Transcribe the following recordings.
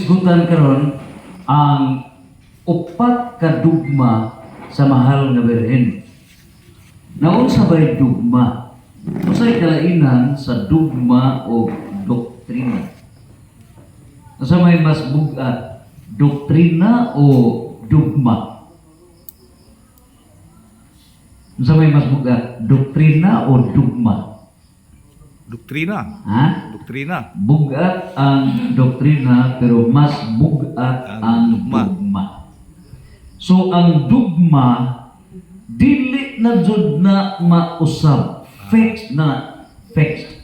Isgutan karon ang upat ka dugma sa mahal nga Birhen. Naunsa bay dugma? Usay kalainan sa dugma o doktrina. Asa may mas bugat, doktrina o dugma? Asa may mas bugat, doktrina o dugma? Doktrina. Ha? Doktrina. Bugat ang doktrina pero mas bugat ang dugma. So ang dugma dili na jud na mausab. Fixed na fixed.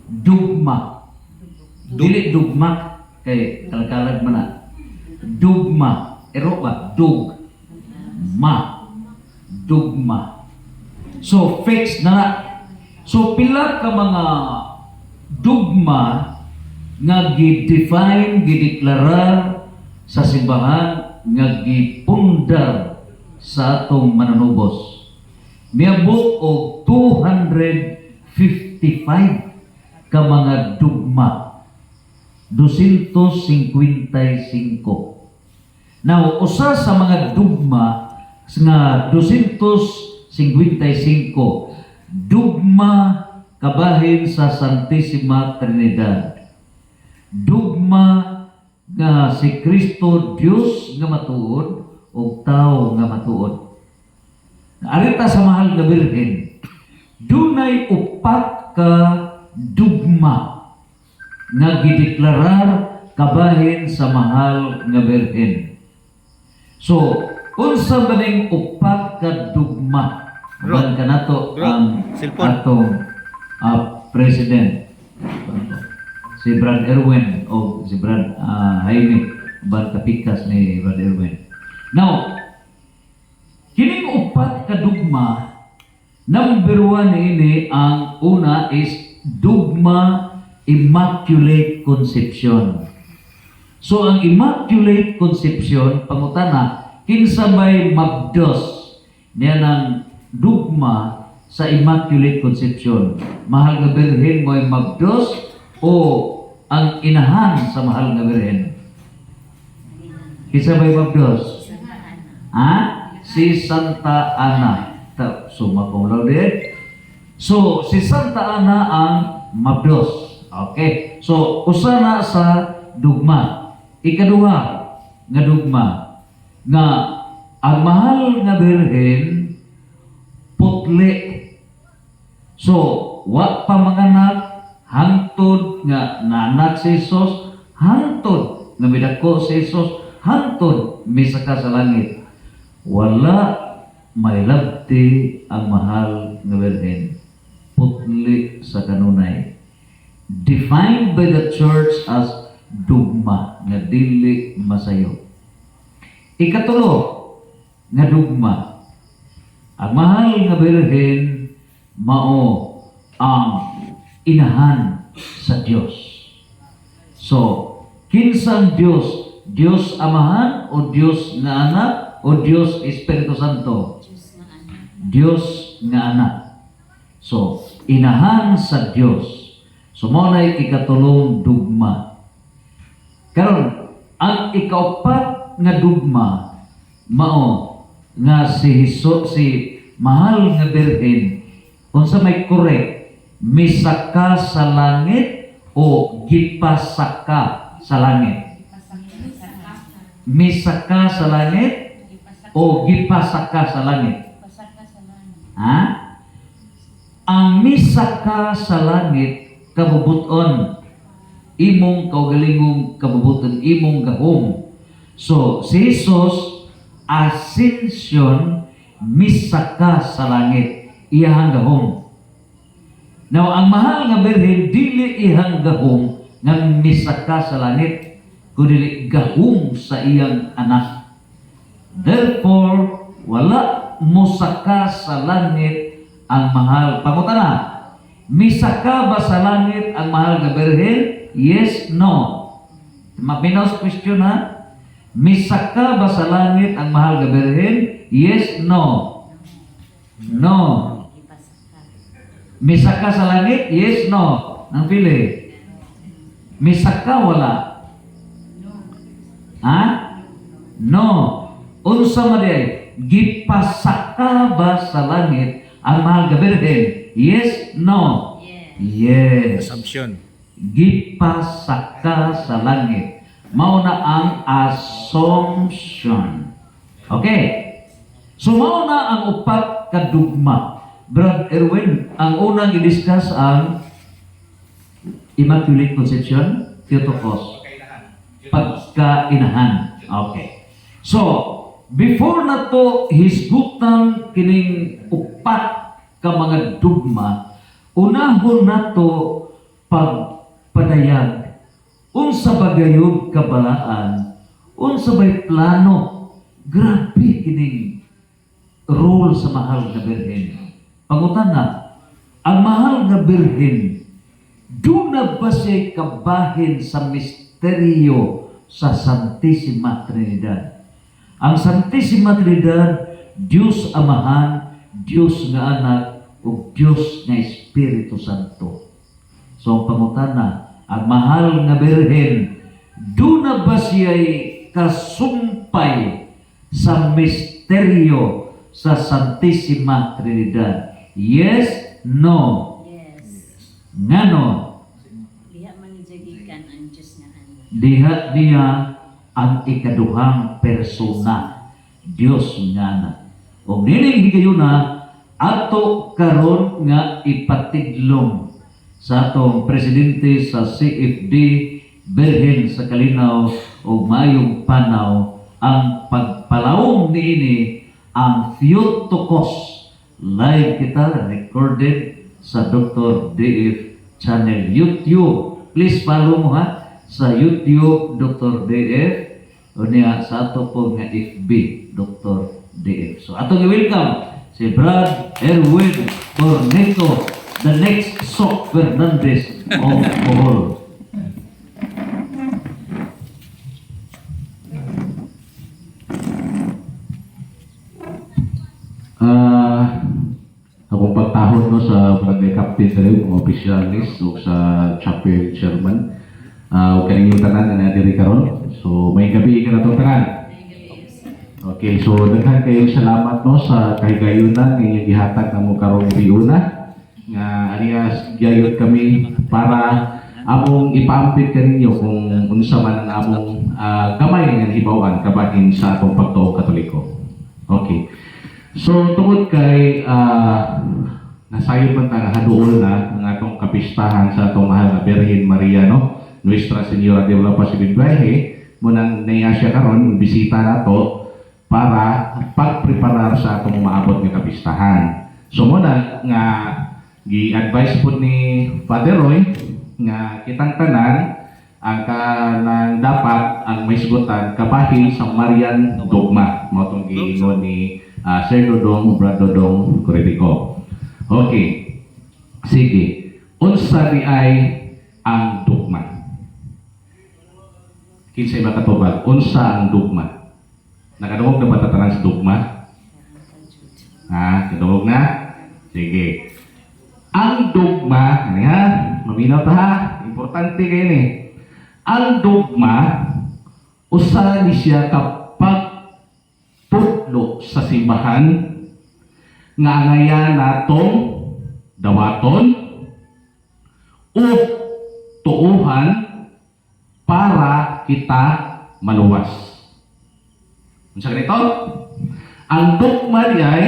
Dugma. Dili dugma kay kalkalag man na. Dugma. Ero ba? Dugma. Dugma. So fixed na. So pila ka mga dugma nga gi-define, gi-deklarar sa simbahan nga gipundar sa atong mananubos. Miabot og 255 ka mga dugma. 255. Now, usa sa mga dugma nga 255 dugma kabahin sa Santissima Trinidad. Dugma nga si Kristo Dios nga matuod o tao nga matuod. Arita sa mahal nga Birhen, dunay upat ka dugma nga gideklarar kabahin sa mahal nga Birhen. So, unsa ba ning upat ka dugma? Ban kanato ang atong president si Brad Erwin o si Brad Jaime ban kapikas ni Brad Erwin. Now, kining upat ka dugma, number 1 ini ang una is dugma Immaculate Conception. So ang Immaculate Conception pangutana kinsa may mabdos niya ng dugma sa Immaculate Conception. Mahal nga Birhen mo'y mabdos o ang inahan sa mahal nga Birhen? Kisa may mabdos? Ha? Si Santa Ana. Suma kong laude. So, si Santa Ana ang mabdos. Okay. So, usa na sa dugma. Ikaduha nga dugma nga ang mahal nga Birhen putli. So, wa pa manganak hangtod nga naanak si Jesus, hangtod nga midako si Jesus, hangtod misaka sa langit. Wala may labti ang mahal nga Birhen. Putli sa kanunay. Defined by the church as dugma nga dili masayo. Ikatulo nga dugma, ang mahal nga Birhen mao ang inahan sa Dios. So, kinsang Dios? Dios Amahan o Dios nga Anak o Dios Espiritu Santo? Dios nga Anak. So, inahan sa Dios. So, mao na ikatulong dugma. Karon, ang ikaupat nga dugma mao nga si mahal nga Birhen unsa may correct misaka sa langit o gipasaka sa langit? Misaka sa langit o gipasaka sa langit? Ha? Ang misaka sa langit kabubuton imong kaugalingong kabubuton imong gahom. So si Jesus ascension misaka sa langit iyang gahom. Now ang mahal nga Birhen dili iyang gahom nga misaka sa langit kundi gahom sa iyang anak. Therefore wala musaka sa langit ang mahal. Pangutana, misaka ba sa langit ang mahal nga Birhen? Yes, no. Mabinos question ha. Misaka ba sa langit ang mahal nga Birhen? Yes, no. No. Misaka sa langit? Yes, no. Nang pili. Misaka wala. No. Unsa man day gipasaka ba sa langit ang mahal nga birhen? Yes, no. Yes. Assumption. Gipasaka sa langit. Mao na ang assumption. Okay. So mao na ang upat ka dugma. Brad Erwin, ang unang i-discuss ang Immaculate Conception, Theotokos. Pagkainahan. Okay. So, before na to hisgutan kining upat ka mga dugma, unahon na to pagpadayag unsa ba gayud kabalaan, unsa ba'y plano. Grabe kining role sa mahal nga birhen. Pangutana, ang mahal nga birhen, doon na ba siya kabahin sa misteryo sa Santissima Trinidad? Ang Santissima Trinidad, Diyos Amahan, Diyos nga Anak, o Diyos nga Espiritu Santo. So ang pangutana, ang mahal nga birhen, doon na ba siya kasumpay sa misteryo sa Santissima Trinidad? Yes, no. Ngano? Diha manijagikan ang Diyos nga anak. Diha niya ang ikaduhang persona, Diyos nga Anak. O nining higayuna, ato karon nga ipatiglong sa atong presidente sa CFD, Birhen sa Kalinaw o Mayong Panaw, ang pagpalawong niini ang Theotokos. Live kita, recorded sa Dr. DF channel YouTube. Please follow mo ha sa YouTube Dr. DF o niya sa ato po nga FB Dr. DF. So atong i-welcome si Brad Erwin Corneto, the next Sok Fernandez of Bohol. Akong pagtahon no sa barangay captain sa rin, mga officialis o sa chapel chairman. Kaning tanan na diri karon. So may gabi ka na itong tanan. Okay, so daghan kayong salamat no sa kahigayunan nga gihatag namo karong riuna nga alias gayud kami para among ipaampit kaninyo kung unsa man ang among gamay nga hibaw-an kabahin sa atong pagtuo Katoliko. Okay. So tungod kay nasayon man ta haduol na ang atong kapistahan sa atong mahal nga Birhen Maria no, Nuestra Señora de la Paz y Viaje, munang naiya siya karon bisita nato para pagpreparar sa atong maabot nga kapistahan. So muna nga gi-advise po ni Father Roy nga kitang tanan ang kanang dapat ang maisgutan kabahin sa Marian Dogma mo tong giingon ni Sir Dodong, Brad Dodong Corretico. Okay. Sige. Unsa di ay ang dogma? Kinsay ba katubag? Unsa ang dogma? Nakadungog na ba tatanan sa dogma? Kadungog na? Sige. Ang dogma, ano yan? Maminaw ta ha? Importante kayo ni. Ang dogma, usa ni siya kapag putlo sa simbahan nga ngaya natong dawaton o tuuhan para kita maluwas. Unsa ganito? Ang dogma diay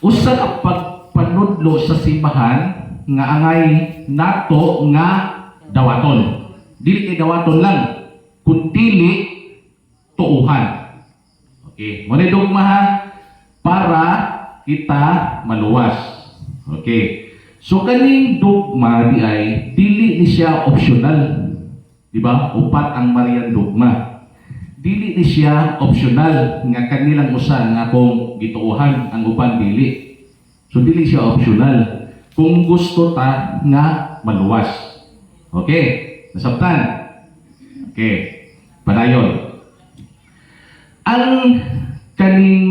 usa ka pagpanudlo sa simbahan nga angay nato nga dawaton. Dili kay dawaton lang, kundi tuuhan. Okay, muna dogma ha, para kita maluwas. Okay. So kaning dogma di ay dili ni siya optional. Di ba? Upat ang Marian dogma. Dili ni siya optional nga kanilang usa nga kung gituuhan ang uban dili. So dili siya optional. Kung gusto ta nga maluwas. Okay. Nasabtan? Okay. Padayon. Ang kaning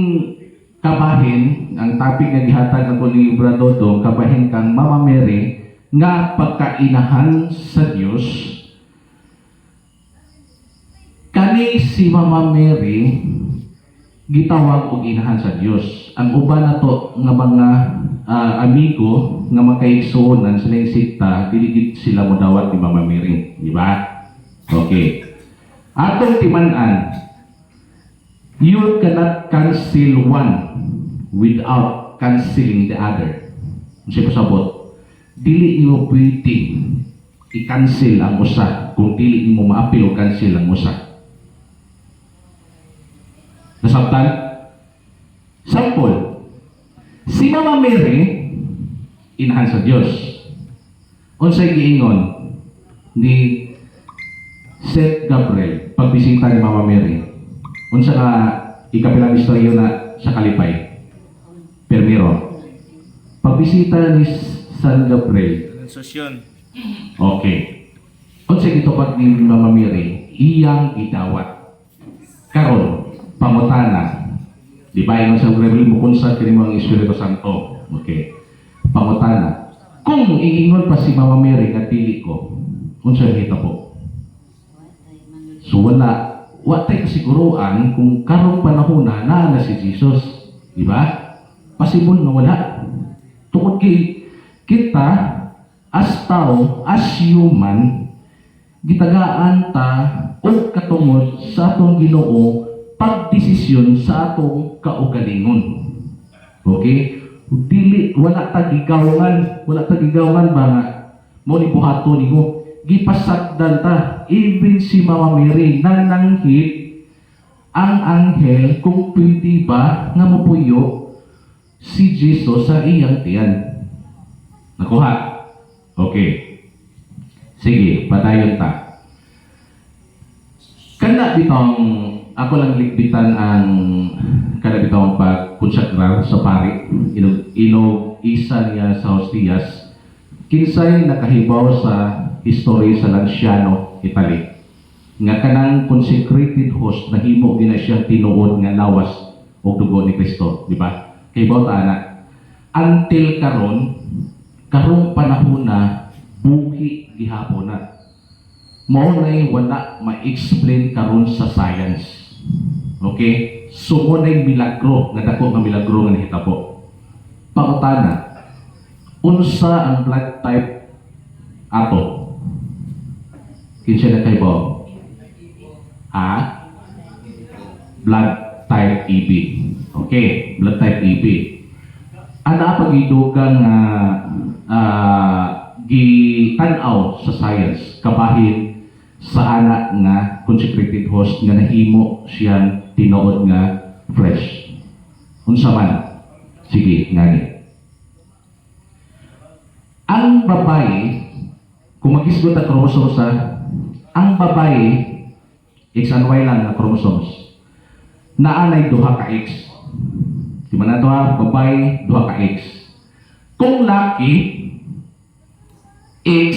kabahin, ang topic nga gihatag ako ni Brad Dodong, kabahin kang Mama Mary nga pagkainahan sa Dios. Kani Kani si Mama Mary gitawag og inahan sa Dios. Ang uban nato nga mga amigo nga makaigsuonan sa ilang sikta, dili gid sila modawat ni Mama Mary, di ba? Okay. Atong timan-an, you cannot cancel one without canceling the other. Unsa pasabot? Dili nimo pwede i-cancel ang usa kung dili nimo maapil o cancel ang usa. Nasabtan? Sample. Si Mama Mary inahan sa Dios. Unsay giingon ni Saint Gabriel pagbisita ni Mama Mary? Unsa ka ikapilang istorya na sa kalipay? Permiro. Pagbisita ni San Gabriel. Sosyon. Okay. Unsay gitupad ni Mama Mary? Iyang gidawat. Karon, pangutana. Di ba yung San Gabriel mo kunsa kini mga Espiritu Santo? Okay. Pangutana. Kung iingon pa si Mama Mary nga dili ko, unsa kita po? So wala tay kasiguruan kung karong panahon na si Jesus. Di ba? Pasibol na wala. Tungod kay kita as tao, as human, gitagaan ta og katungod sa atong Ginoo pagdesisyon sa atong kaugalingon. Okay? Dili wala ta gigawangan ba nga mo ni buhaton nimo. Gipasagdan ta even si Mama Mary nananghid ang anghel kung pwede ba nga mopuyo si Jesus sa iyang tiyan. Nakuha? Okay. Sige, padayon ta. Kana bitong ako lang likbitan ang kada bitong pagkonsagrar sa pari. Inog isa niya sa hostiyas. Kinsay nakahibaw sa history sa Lanciano, Italy. Nga kanang consecrated host na himo gina siya tinuod nga lawas og dugo ni Kristo, di ba? Hibaw ta ana. Until karong panahon na buhi gihapon na. Mao nay wala ma-explain karon sa science. Okay? So mo nay milagro, nga dako nga milagro nga nahitabo. Pangutana, unsa ang blood type ato? Kinsa na kayo? Ha? Blood type EB. Okay, blood type EB. Ana pagidugang gitanaw sa science kabahin sa anak nga consecrated host nga nahimo siyang tinuod nga flesh. Unsa man? Sige, ngani. Ang babae, kung magisgot ang chromosomes ang babae, X and Y lang na chromosomes, naanay duha ka X. Di ba na ito babae, duha ka X. Kung laki, X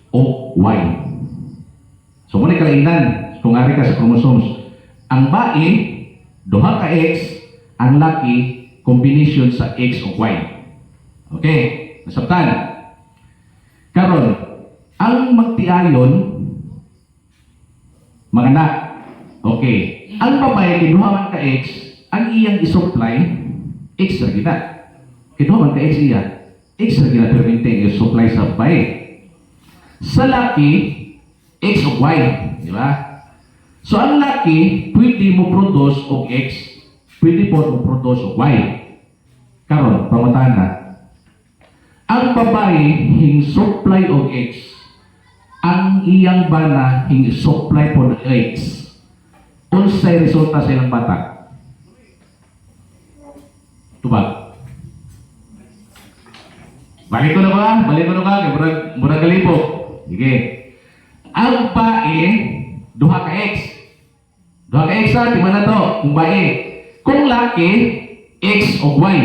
o Y. So, muna kalainan, kung ari ka sa chromosomes, ang bae, duha ka X, ang laki, combination sa X o Y. Okay, nasabtan. Karon, ang magtiayon, mga anak, okay, ang babae, kinuhaman ka X, ang iyang isupply, X na gina. Kinuhaman ka X iya, X na gina, pero hindi isupply sa babae. Sa laki, X o Y, di ba? So, ang laki, pwede mo produce o X, pwede po mo produce o Y. Karon, pamatahan na. Ang babae, hing supply o X. Ang iyang bana, hing supply po ng X. Unsay resulta sa ilang bata? Tubag. Balik ko na ka, murag kalipo. Sige. Ang bae, duha ka X. Duha ka X ha, di man na to, kung bae. Kung laki, X o Y.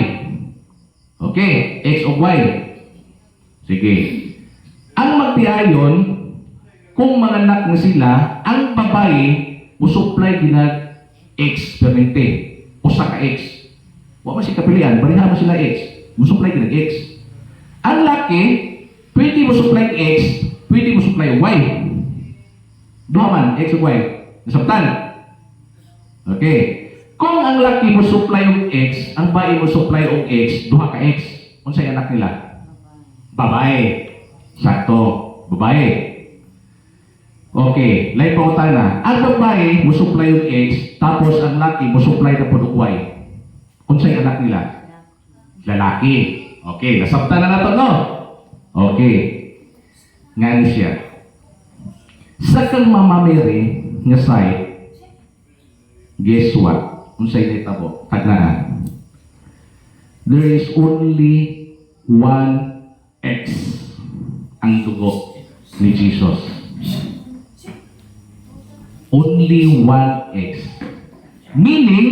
Okay, X o Y. Sige. Ang magtiayon, kung mga anak na sila, ang babae, musupply ginag X permente. Usa ka X. Wa man si kapilian, bariha mo sila X. Musupply ginag X. Ang laki, pwede mo supply X, pwede mo supply Y. Duha man, X o Y. Nasabtan. Okay. Kung ang laki mo supply og X, ang bae mo supply og X, duha ka X. Unsay anak nila? Babae. Sakto. Babae. Okay, lain pa utang na. Ang babae mo supply og X, tapos ang laki mo supply na pod og Y. Unsay anak nila? Lalaki. Okay, nasabtan na nato no? Okay. Ngani siya. Sa kang Mama Mary nga side, guess what? Unsay nitabo? Tagnaan. There is only one X ang dugo ni Jesus. Only one X. Meaning,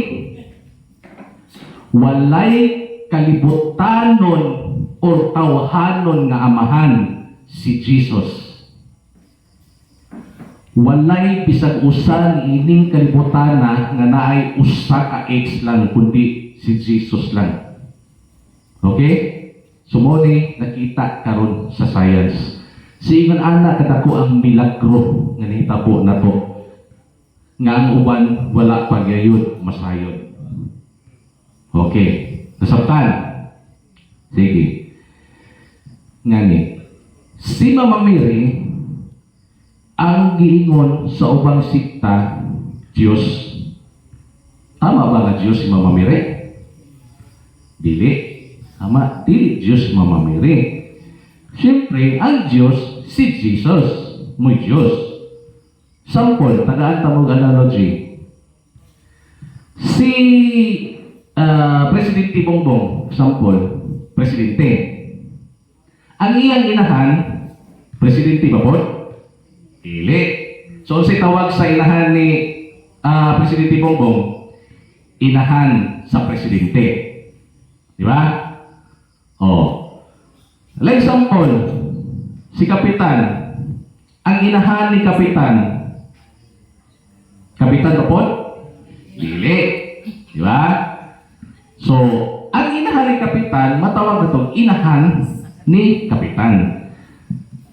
walay kalibutanon o tawhanon nga amahan si Jesus. Walay bisag usa ni ining kalibutana nga naay usa ka X lang kundi si Jesus lang. Okay? Sumuni nakita karon sa science. Siingon ana kadako ang milagro nga nahitabo nato nga ang uban wala pa gayud masayon. Okay. Nasabtan. Sige. Ngani. Si Mama Mary ang giingon sa ubang sikta, Diyos. Tama ba nga Diyos si Mama Mary? Dili. Tama. Dili Diyos si Mama Mary. Siyempre, ang Diyos, si Jesus. Muy Diyos. Sample, tagaan tamog analogy. Si Presidente Bongbong, sample, Presidente. Ang iyang inahan, Presidente ba po? Dili. So, unsay tawag sa inahan ni Presidente Bongbong? Inahan sa Presidente. Di ba? Oh. Like sample, si Kapitan. Ang inahan ni Kapitan. Kapitan ba po? Dili. Di ba? So, ang inahan ni Kapitan, matawag na itong inahan ni Kapitan.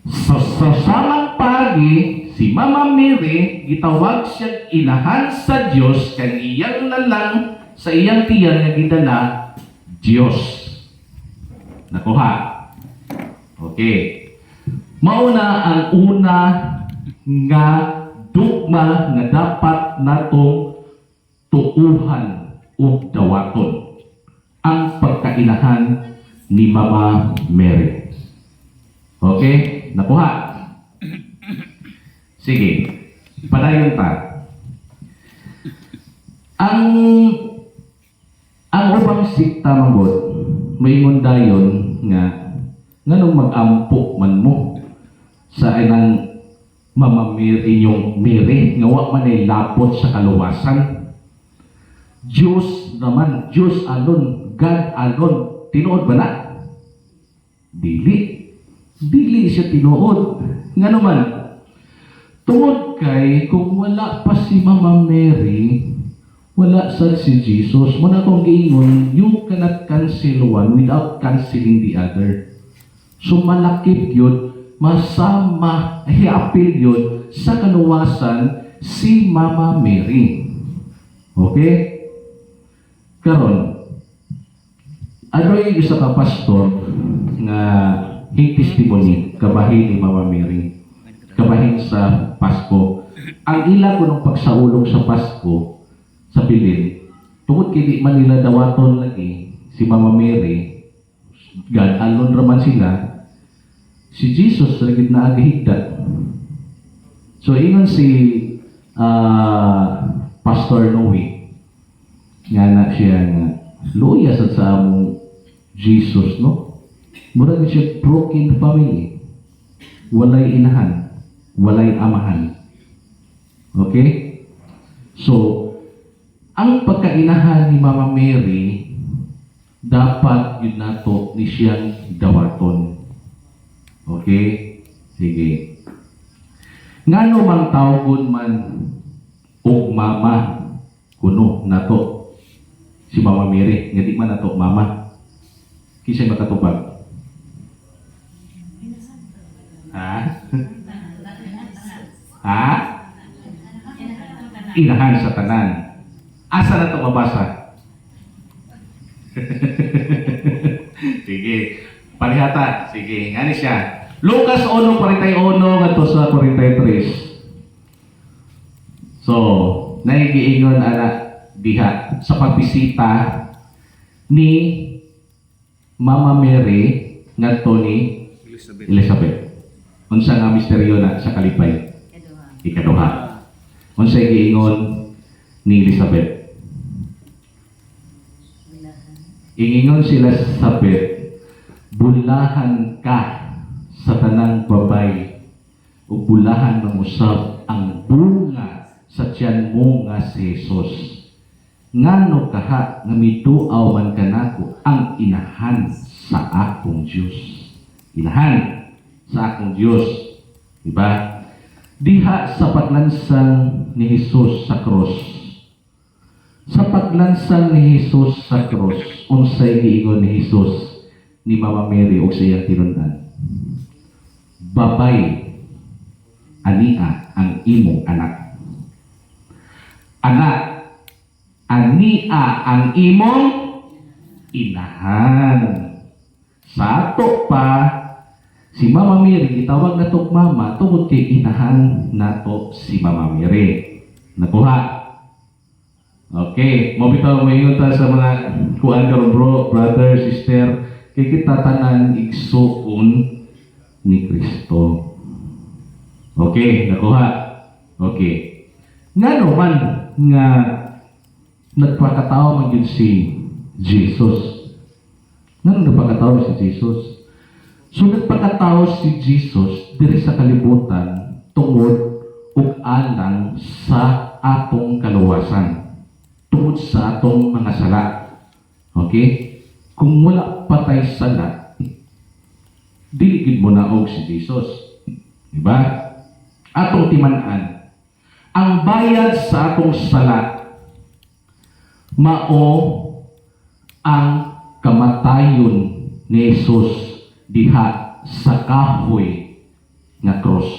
So, sa samang pagi, si Mama Mary, gitawag siyang inahan sa Diyos, kang iyang lalang sa iyang tiyan nga gidala, Diyos. Nakuha. Okay. Mauna ang una nga dugma nga dapat natong tuuhan o dawaton. Ang pagkainahan ni Mama Mary. Okay? Nakuha. Sige. Padayon ta. Ang ubang sikta manggod, may dayon nga nganong mag-ampo man mo sa inang Mama Mary inyong Mary nga wa man ay lapot sa kaluwasan. Diyos naman, Diyos alone, God alone, tinuod ba na? Dili. Dili siya tinuod. Nga naman, tungod kay kung wala pa si Mama Mary, wala sa si Jesus. Muna kong giingon, you cannot cancel one without canceling the other. So malakip yun, masama, hiapil yun sa kaluwasan si Mama Mary. Okay? Karon, ano yung isa ka pastor nga hing testimony kabahin ni Mama Mary, kabahin sa Pasko. Ang ila ko ng pagsaulong sa Pasko sa Pilin, tungod kay di man nila dawaton lagi si Mama Mary, God alone raman sila, si Jesus lagi na agahigda. So ingon si Pastor Noe nga na siya nga luya sa among Jesus, no? Murag siya broken family. Walay inahan, walay amahan. Okay? So, ang pagkainahan ni Mama Mary, dapat yun nato ni siyang dawaton. Okay? Sige. Ngano mang tawgon man o mama kuno nato si Mama Mary, nga di man nato mama. Kisay makatupag? Ha? Ha? Inahan sa tanan. Asa na ito mabasa? Sige. Parihata. Sige. Ngani siya. Lucas 1:41 ngadto sa 43. So, naigiingon ana diha sa pagbisita ni Mama Mary ngadto ni Elizabeth. Elizabeth. Unsa nga misteryo na sa kalipay? Kaduha. Ikaduha. Unsa giingon ni Elizabeth? Bulahan. Ingingon sila sa Elizabeth, bulahan ka sa tanang babay o bulahan ng usab ang bunga sa tiyan mo nga si Jesus. Ngano kaha nga mituaw man kanako ang inahan sa akong Dios. Inahan sa akong Dios. Diba? Diha sa paglansang ni Jesus sa cross. Sa paglansang ni Jesus sa cross, unsay giingon ni Jesus ni Mama Mary o sa iyang tinun-an. Babay, ania ang imong anak. Anak, ania ang imong inahan. Sa ato pa, si Mama Mary, gitawag na to mama, tungod kay inahan nato si Mama Mary. Nakuha? Okay, mo bitaw mo ingon ta sa mga kuan karon bro, brother, sister, kay kita tanan igsuon ni Kristo. Okay, nakuha. Okay. Ngano man nga nagpakatao man gyud si Jesus. Ngano nagpakatao si Jesus? So nagpakatao si Jesus diri sa kalibutan tungod ug alang sa atong kaluwasan. Tungod sa atong mga sala. Okay? Kung wala patay sala, diligid mo na og si Jesus. Diba? Atong timan-an. Ang bayad sa atong sala, mao ang kamatayon ni Jesus diha sa kahoy nga cross.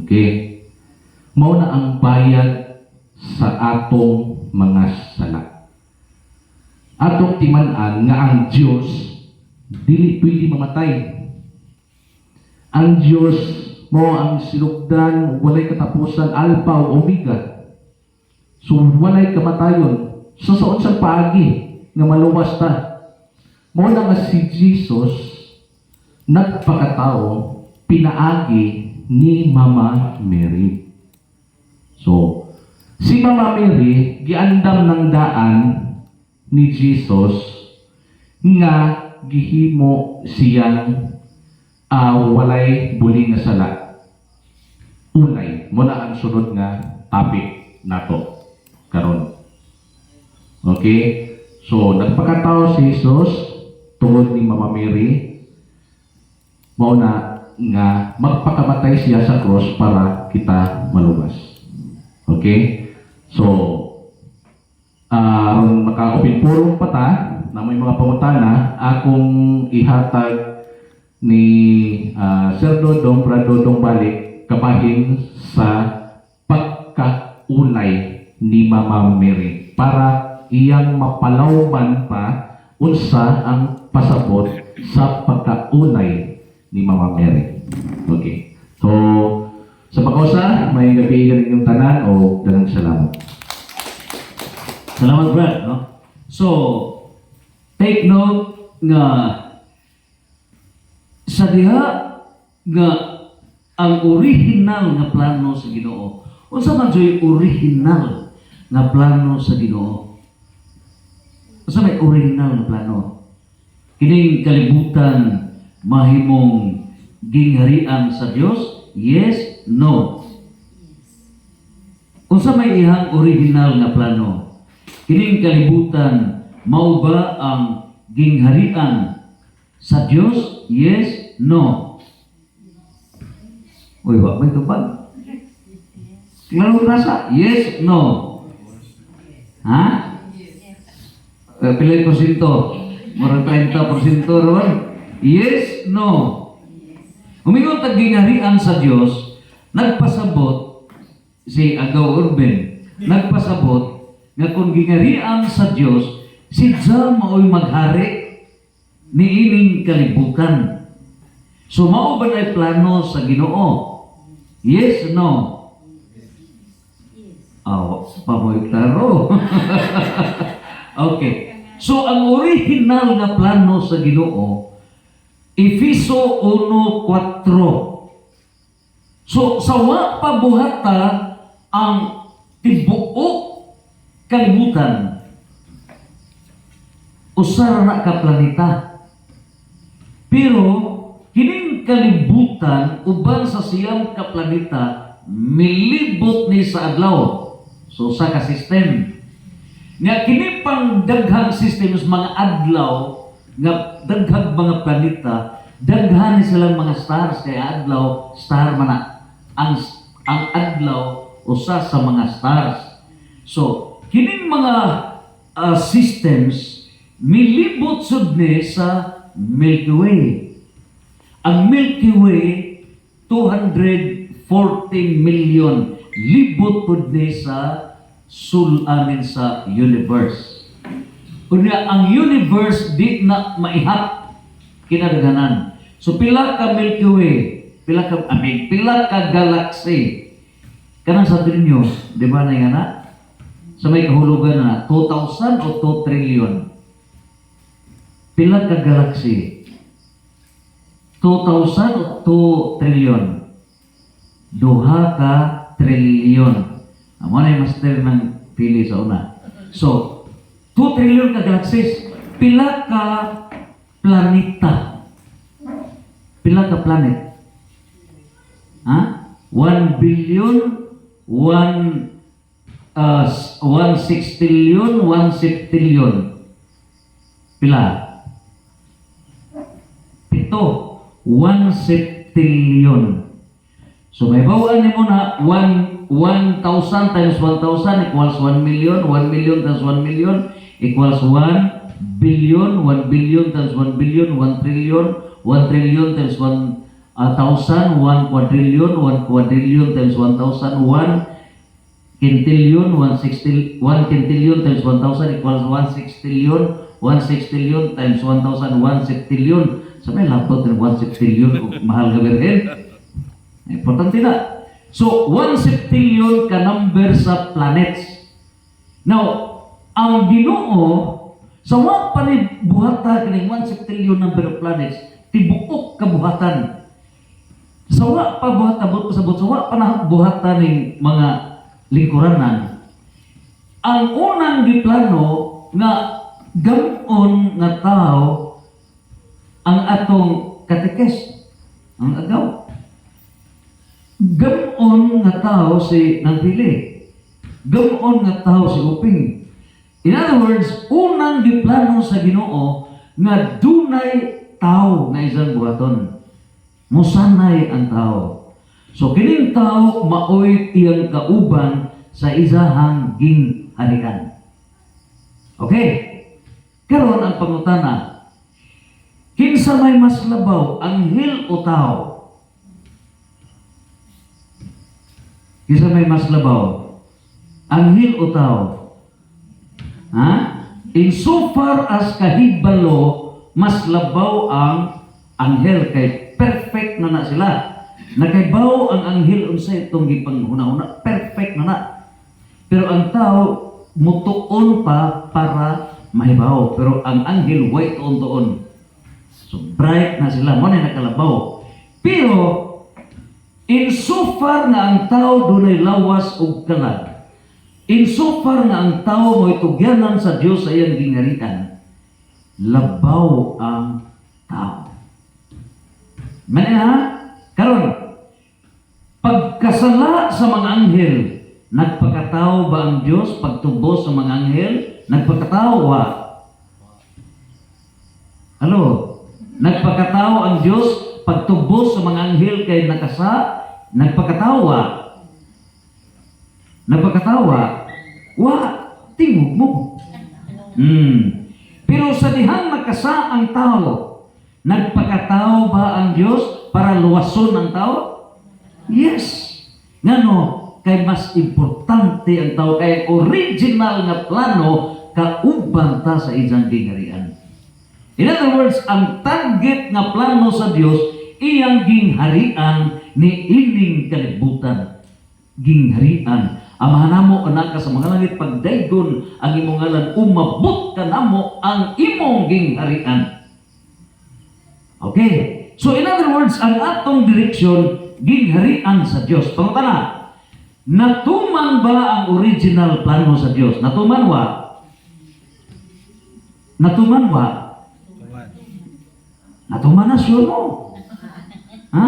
Okay? Mao na ang bayad sa atong mga sala. Atong timan-an nga ang Dios dili pwede mamatay. Ang Dios mo ang sinugdan, walay katapusan, alpha o omega. So walay kamatayon. So sa unsang paagi nga maluwas ta. Mo na nga si Jesus nagpakatao pinaagi ni Mama Mary. So si Mama Mary, giandam ng daan ni Jesus nga gihimo siyang walay buling nga sala. Unay, muna ang sunod nga topic nato karon. Okay? So, nagpakatao si Jesus tungod ni Mama Mary. Mao na nga magpakamatay siya sa cross para kita maluwas. Okay? So, maka-open forum pa ta na may mga pangutana, akong ihatag ni Sir Dodong, Brad Dodong balik, kabahin sa pagkaulay ni Mama Mary para iyang mapalawman pa unsa ang pasabot sa pagkaulay ni Mama Mary. Okay. So, sa pagkausa, may gabi yung tanan o dalang salamat. Salamat, Brad. No? So, take note nga sa diha nga ang original nga plano sa Ginoo. Unsa man joy original nga plano sa Ginoo? Unsa may original nga plano? Kining kalibutan mahimong gingharian sa Dios? Yes, no. Unsa may ihang original nga plano? Kining kalibutan mao ba ang gingharian sa Dios? Yes, no. Uy, wa may tubag. Klaro rasa? Yes, no. Ha? Pilay porsyento. Murag 30% ron. Yes, no. Umingon tag gingharian sa Dios, nagpasabot si Agaw Urban. nagpasabot nga kung gingarian sa Dios si Jah maoy maghari niining kalibutan. So mao ba nay plano sa Ginoo? Yes, no. Pamoy klaro. Okay. So ang original nga plano sa Ginoo, Efeso 1:4. So sa wa pa buhata ang tibuok kalibutan, usara na ka planeta. Pero kining kalibutan uban sa siyang ka planeta milibot ni sa adlaw. So sa ka system nga kini pang daghang system sa mga adlaw nga daghang mga planeta, daghan ni silang mga stars kay adlaw star man na. ang adlaw usa sa mga stars. So kining mga systems milibot sud ni sa Milky Way. Ang Milky Way 214 million libot pud ni sa amin sa universe. Kunya ang universe di na maihap kinadaganan. So pila ka Milky Way, pila ka galaxy. Kanang sa trillion, di ba na nga na? Sa may kahulugan na 2,000 o 2 trillion. Pila ka galaxy? 2,000 o 2 trillion? Duha ka trillion. Amo na yung master ng pili sa una. So, 2 trillion ka galaxies. Pila ka planeta? Pila ka planet? 1 billion, 1 sextillion, 1 septillion. Pila? 7. 1 septillion. So may bawaan ni mo na 1,000 times 1,000 equals 1 million. 1 million times 1 million equals 1 billion. 1 billion times 1 billion, 1 trillion. 1 trillion times 1,000, 1 quadrillion. 1 quadrillion times 1,000, 1 quintillion. 1 quintillion times 1,000 equals 1 sextillion. 1 sextillion times 1,000, 1 septillion. Sa may lapot ng 1 septillion, mahal ka berhen. Importante na. So, 1 septillion ka number sa planets. Now, ang Ginoo, sa wa pa ni buhata kining 1 septillion number of planets, tibuok kabuhatan. Sa wa pa buhata, sa wa pa na buhatan ng mga lingkuranan. Ang unang giplano nga gamon nga tao ang atong katekes, ang agaw. Gamon nga tao si nagpili. Gamon nga tao si uping. In other words, unang giplano sa Ginoo nga dunay tao nga isang buhaton. Musanay ang tao. So kining tao maoy iyang kauban sa isahang gingharikan. Okay? Karon ang pangutana. Kinsa may mas labaw, anghel o tao? Kinsa may mas labaw? Anghel o tao? In so far as kahibalo, mas labaw ang anghel kay perfect na sila. Nakaibaw ang anghel unsay itong gipanghuna-una, perfect na. Pero ang tao mutuon pa para mahibaw. Pero ang anghel way tuon-tuon. So bright na sila, mo na nakalabaw. Pero in so far nga ang tao dunay lawas ug kalag, in so far nga ang tao mo'y tugyanan sa Dios sa iyang gingarian, labaw ang tao. Mani ha? Karon, pagkasala sa mga anghel, nagpakatao ba ang Dios pagtubos sa mga anghel? Nagpakatao wa? Hello? Nagpakatao ang Dios pagtubos sa mga anghel kay nakasa? Nagpakatawa. Nagpakatawa. Wa, tingog mo. Pero sa dihang nakasa ang tao, nagpakatao ba ang Diyos para luwason ang tao? Yes. Ngano, kay mas importante ang tao kay original nga plano kauban ta sa iyang gingharian. In other words, ang target nga plano sa Dios iyang gingharian ni ining kalibutan. Gingharian. Amahan namo anak ka sa mga langit pagdaygon ang imong ngalan umabot ka namo ang imong gingharian. Okay. So in other words, ang atong direksyon gingharian sa Dios. Pangutana, natuman ba ang original plano sa Dios? Natuman wa? Natuman wa? Natuman na siya mo. Ha?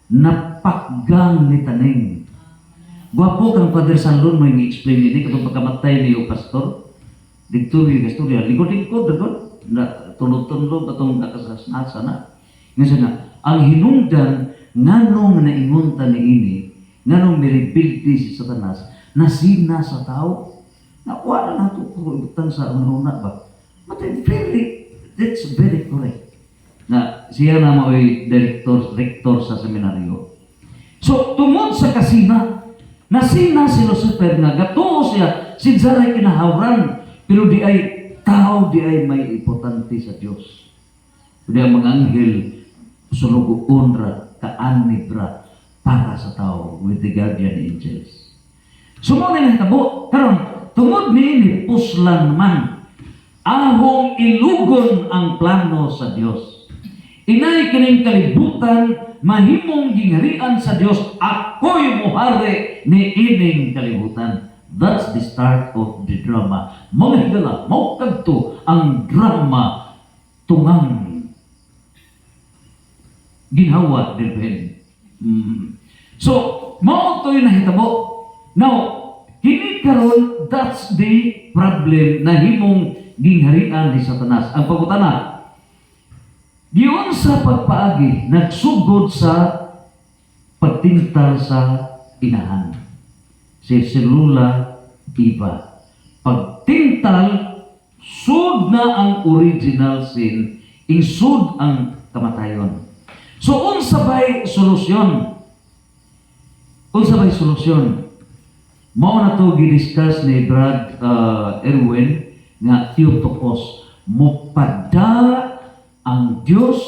Napakgang ni taning. Gwapo kang Father Sanlon mo yung i-explain ini katong pagkamatay ni o pastor. Dito yung istorya. Likod-likod, na tunod-tunod katong nakasasnasa na. Nga nga, ang hinungdan nganong naingunta ni ini, nganong miribildi si Satanas, nasina sa tao, na wala na ito kurutang sa una-una ba? But that's very correct. Na siya na mo'y rector sa seminaryo. So, tungod sa kasina, nasina si Lucifer nga gatuo siya sinsaray kinahawran pero di ay tao, di ay may importante sa Diyos. Di ang mga anghel sulugoon ra, kaanib ra para sa tao with the guardian angels. Sumunod na hitabo, karon tungod ni puslan man ahong ilugon ang plano sa Diyos. Inay kining kalibutan mahimong gingharian sa Dios, ako'y muhari ni ining kalibutan. That's the start of the drama. Mga higala, maukagto ang drama tungang ginhawa dilben. So, mao to'y nahitabo. Now, kini karon that's the problem na himong gingharian ni Satanas. Ang pagutana, giyon sa pagpaagi, nagsugod sa pagtintal sa inahan. Si Selula Eva. Pagtintal, sud na ang original sin, insud ang kamatayon. So, unsa ba'y solusyon? Unsa ba'y solusyon? Mao na to gidiscuss ni Brad Erwin nga Theotokos. Mupada ang Diyos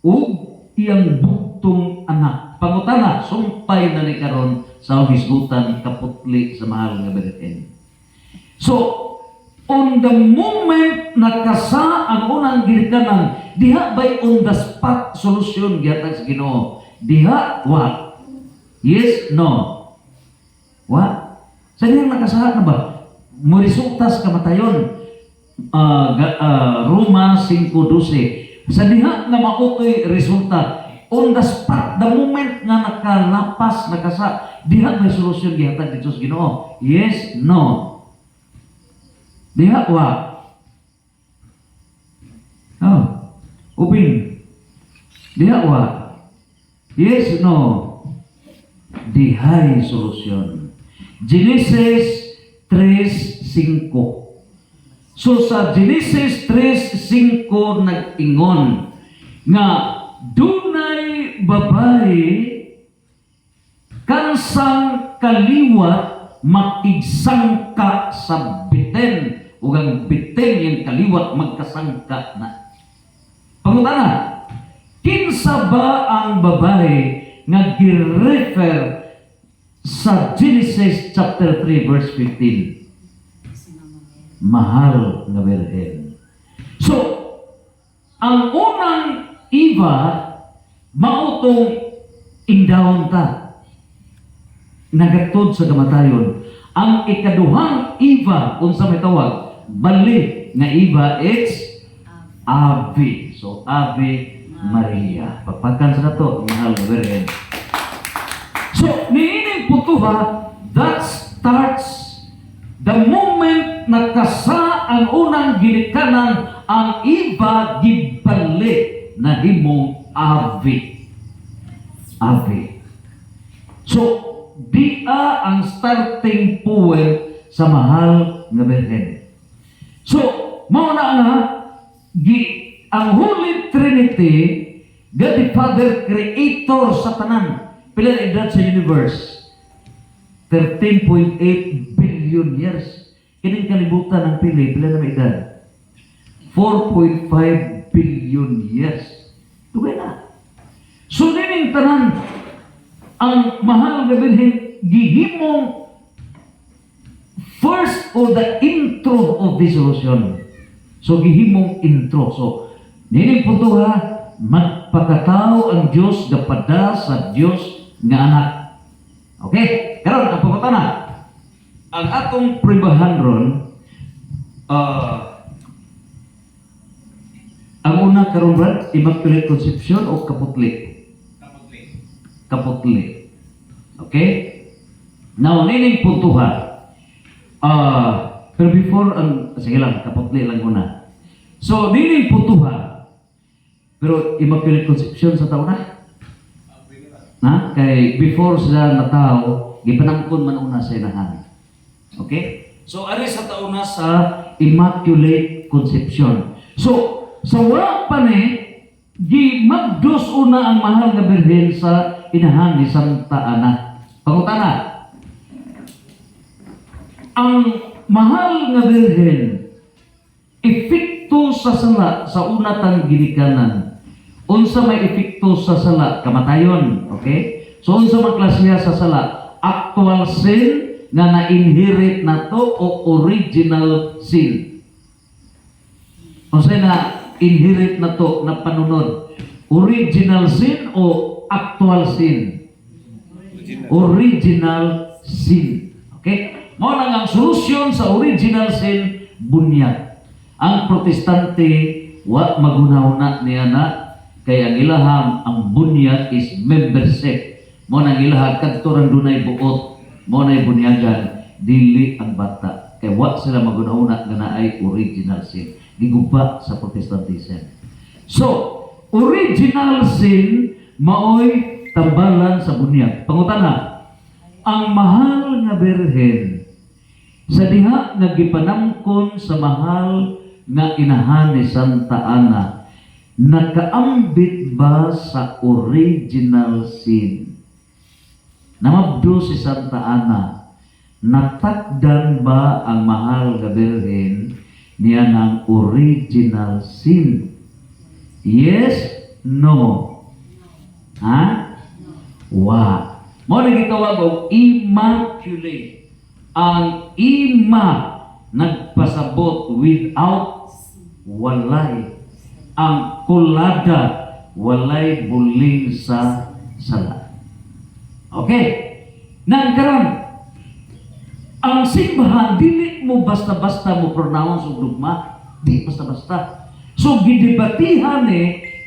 o iyang bugtong anak. Pangutana, sumpay na ni karon sa hisgutan kaputli sa mahal nga Birhen. So, on the moment nakasa ang unang gilikanan, diha ba'y on the spot solusyon gihatag sa Ginoo? Diha, what? Yes, no. What? Sa niyang nakasahat na ba? Murisultas kamatayon. Roma 5:12. Sa diha nga mautoy resulta, on the spot, the moment nga nakalapas, nakasa, diha may solusyon gihatag dito sa Ginoo? Yes, no. Diha wa? Upin. Diha wa? Yes, no. Dihay solusyon. Genesis 3:5. So sa Genesis 3:5 nag-ingon nga dunay babae kansang kaliwat makigsangka sa biten ug ang biten yung kaliwat magkasangka na. Pangutana, kinsa ba ang babae nga gi-refer sa Genesis chapter 3 verse 15? Mahal nga Birhen. So, ang unang Eva, mautong indawon ta. Nagatod sa kamatayon. Ang ikaduhang Eva, kung sa may tawag, bali nga Eva, it's Ave. So, Ave Maria. Pagpagkan sa nato, mahal nga Birhen. So, niining putuha, that starts the moment nakasa ang unang ginikanan, ang iba gibalik na himong Ave. Ave. So, dia ang starting point sa mahal nga Birhen. So, mao na nga, ang Holy Trinity, God the Father, Creator sa tanan, pila edad sa universe. 13.8 billion years. Kining kalibutan ng pila na may edad? 4.5 billion years. Tugay na. So, nining tanan, ang mahal nga Birhen, gihimong first or the intro of dissolution. So, gihimong intro. So, nining punto ha, magpakatao ang Diyos gapada sa Diyos nga anak. Okay? Karon ang pagkata na. Ang atong pribahan ron, ang una karon Brad, Immaculate Conception o kaputli? Kaputli. Okay? Now, nining puntuha. Pero before, sige lang, kaputli lang muna. So, nining puntuha. Pero Immaculate Conception sa taon na? Na? Kay before sila natao, gipanangkon man una sa inahan. Okay? So, ari sa taon na sa Immaculate Conception. So, sa wala pa ni, di magdos una ang mahal nga Birhen sa inahan ni Santa Ana. Pangutana, ang mahal nga Birhen, epekto sa sala sa una tang ginikanan. Unsa may epekto sa sala? Kamatayon. Okay? So, unsa man klasiya sa sala? Actual sin nga na-inherit na to o original sin? Unsa na inherit na to na panunod? Original sin o actual sin? Original sin. Okay? Mao nang ang solusyon sa original sin, bunyag. Ang protestante wa magunahuna niya na kay ang ilaham ang bunyag is membership. Mao nang ilahag kadto ra dunay buot, mao nay bunyagan dili ang bata. Kay wa sila magunahuna nga naay original sin. Giguba sa Protestantism. So, original sin maoy tambalan sa bunyag. Pangutana, ang mahal nga Birhen sa diha nga gipanamkon sa mahal nga inahan ni Santa Ana, nakaambit ba sa original sin? Namabdo si Santa Ana, natakdan ba ang mahal nga Birhen niya ng original sin? Yes? No? Ha? Wa. Mo na gitawag og immaculate. Ang ima nagpasabot without walay. Ang kulada walay buling sa sala. Okay? Nangkaron, ang simbahan, dili mo basta-basta mo pronounce o dogma. Di basta-basta. So, gidebatihan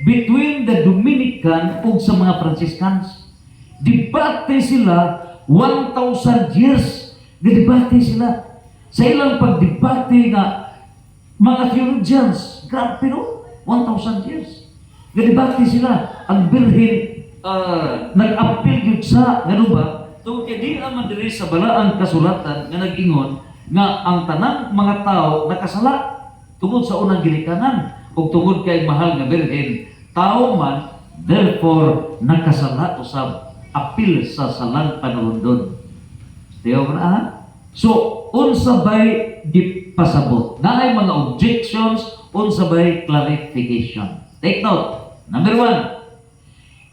between the Dominican o sa mga Franciscans. Debate sila 1,000 years. Gidebate sila. Sa ilang pagdebate nga mga theologians, grabe no? 1,000 years. Gidebate sila. Ang Birhen nag-appeal yun sa, gano'n ba? Tungkol kaya di naman diri sa balaang kasulatan nga nag-ingon nga ang tanang mga tao nakasala tungod sa unang ginikanan o tungod kay mahal nga Birhen tao man, therefore nakasala usab apil sa salang panulundon. Tiyo ba na? So, unsa bay gipasabot? Naay mga objections, unsa bay clarification. Take note. Number 1.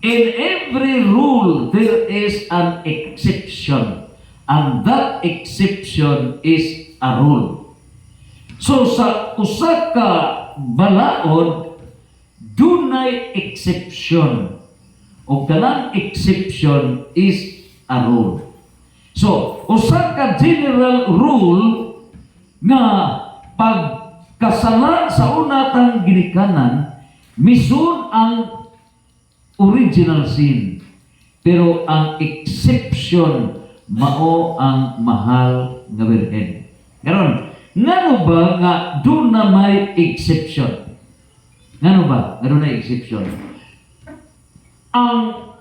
In every rule, there is an exception. And that exception is a rule. So, sa usa ka balaod, dunay exception. O kanang exception is a rule. So, usa ka general rule nga pagkasala sa una tang ginikanan, misun ang original sin. Pero ang exception mao ang mahal nga Birhen. Karon, ngano ba nga do na may exception? Ngano ba? Ngano na exception? Ang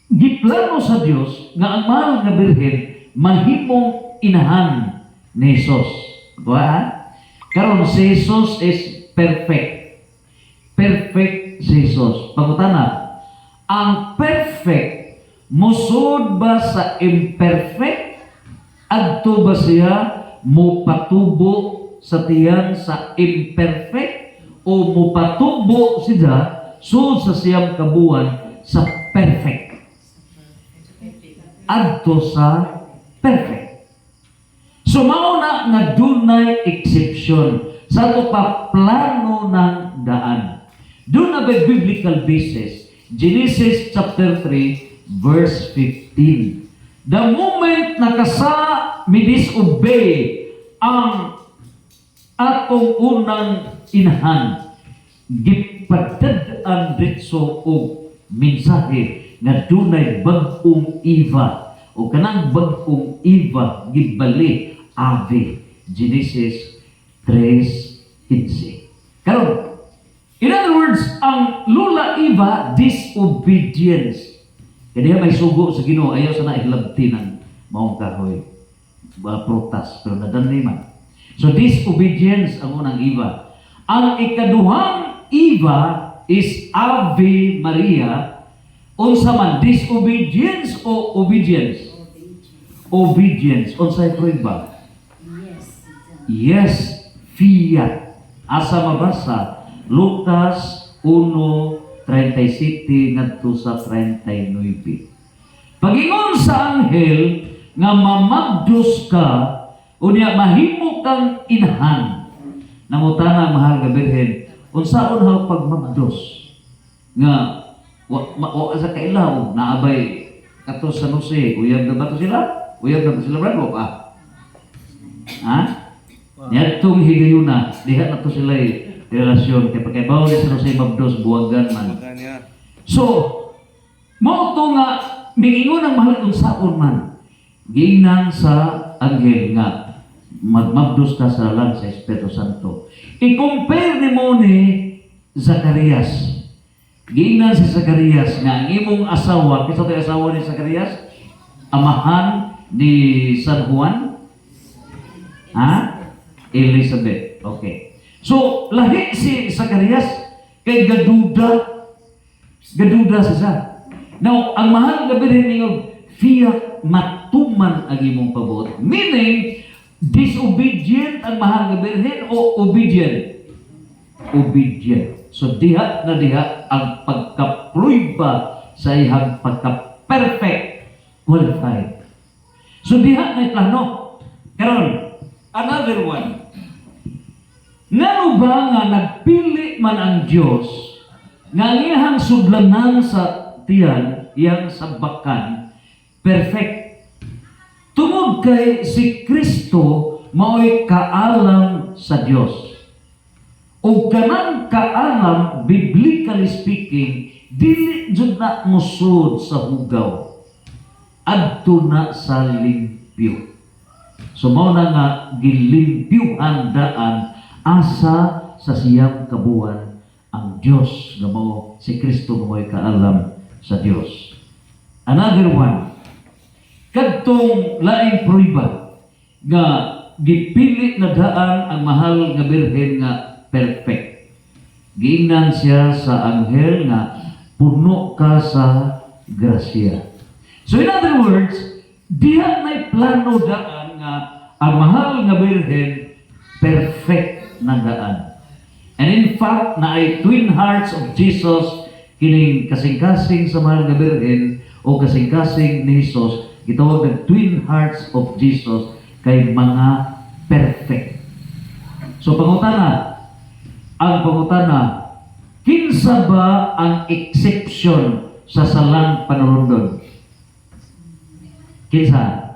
giplano sa Dios nga ang mahal nga Birhen mahimong inahan ni Jesus. Ba? Karon si Jesus is perfect. Perfect si Jesus. Pangutana, ang perfect Musod ba sa imperfect? Adto ba siya mupatubo sa tiyan sa imperfect? O mupatubo siya sud sa siyang kabuan sa perfect? Adto sa perfect. So mao na nga dunay exception sa ato pa plano ng daan. Doon na by biblical basis. Genesis chapter 3 verse 15. The moment nakasa mi-disobey ang atong unang inahan, gipadad-an ditso og mensahe nga dunay bag-ong Eva o kanang bag-ong Eva gibali ave. Genesis 3:15. Karon, in other words, ang lula Eva disobedience. Kaya may sugo sa Ginoo, ayaw sa nailabti ng maong kahoy. Prutas, pero nadanli man. So disobedience ang unang Eva. Ang ikaduhang Eva is Ave Maria. Unsa man, disobedience o obedience? Obedience. Unsay prueba? Yes. Yes, fiat. Asa mabasa? Lucas 1:37 ngadto sa 39. Pagingon sa anghel nga mamagdos ka unya mahimo kang inahan. Nangutana mahal nga Birhen, unsaon ha pagmagdos? Nga wa sa kailaw naabay kato sa Jose, uyab na ba to sila? Uyab na ba sila brad pa? Ha? Yatong higayuna, diha na to sila relasyon kay pagkaibaw ni sa Jose mabdos buwagan man. Makanya. So, mo to nga mingingon ang mahal unsaon man. Ginang sa anghel nga magmabdos ka sa lang sa Espiritu Santo. I-compare ni mo ni Zacarias. Ginang si Zacarias nga ang imong asawa, kisa tayo asawa ni Zacarias? Amahan ni San Juan? Ha? Elizabeth. Okay. So, lahi si Zacarias kay gaduda siya. Now, ang mahal nga bilhin ninyo, fiat matuman ang imong pabuot. Meaning, disobedient ang mahal nga bilhin o obedient? Obedient. So, diha na diha ang pagka-pruiba sa ihang pagka-perfect qualified. So, diha na plano. Karon, another one. Ngano ba nga nagpili man ang Dios nga iyang sudlanan sa tiyan, iyang sabakan, perfect. Tungod kay si Kristo mao'y kaalam sa Dios. O kanang kaalam, biblically speaking, dili jud na musud sa hugaw. Adto na sa limpyo. So mao na nga gilimpyuhan daan asa sa siyang kabuan ang Dios nga mao si Kristo nga mo'y kaalam sa Dios. Another one, kadtong laing pruiba nga gipili na daan ang mahal nga birhen nga perfect. Giingnan siya sa anghel nga puno ka sa grasya. So in other words, diha may plano daan nga ang mahal nga birhen perfect na daan. And in fact, na ay twin hearts of Jesus kining kasing-kasing sa mahal nga birhen o kasing-kasing ni Jesus, gitawag ng twin hearts of Jesus kay mga perfect. So ang pangutana, kinsa ba ang exception sa salang panulundon? Kinsa?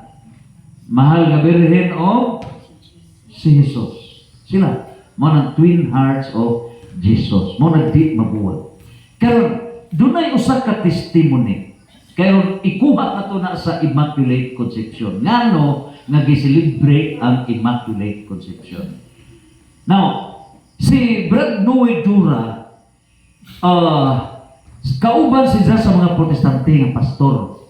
Mahal nga birhen o si Jesus? Sila mo ng twin hearts of Jesus. Mo na di mabuwag. Karon dunay usa ka testimony. Karon ikuha nato na sa Immaculate Conception. Ngano nga giselebrate ang Immaculate Conception. Now, si Brad Noe Dura, kauban siya sa mga protestante nga pastor.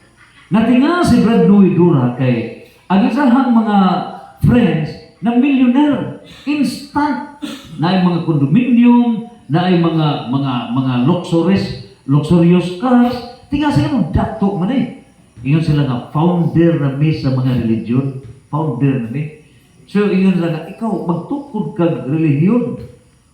Natinga si Brad Noe Dura kay ang isahang mga friends na millionaire, instant, na ay mga condominium, na ay mga luxurious cars, tinga sila mong dato man eh. Ingon sila nga, founder na mi sa mga religion. Founder na mi. So, ingon sila nga, ikaw, magtukod kag religion.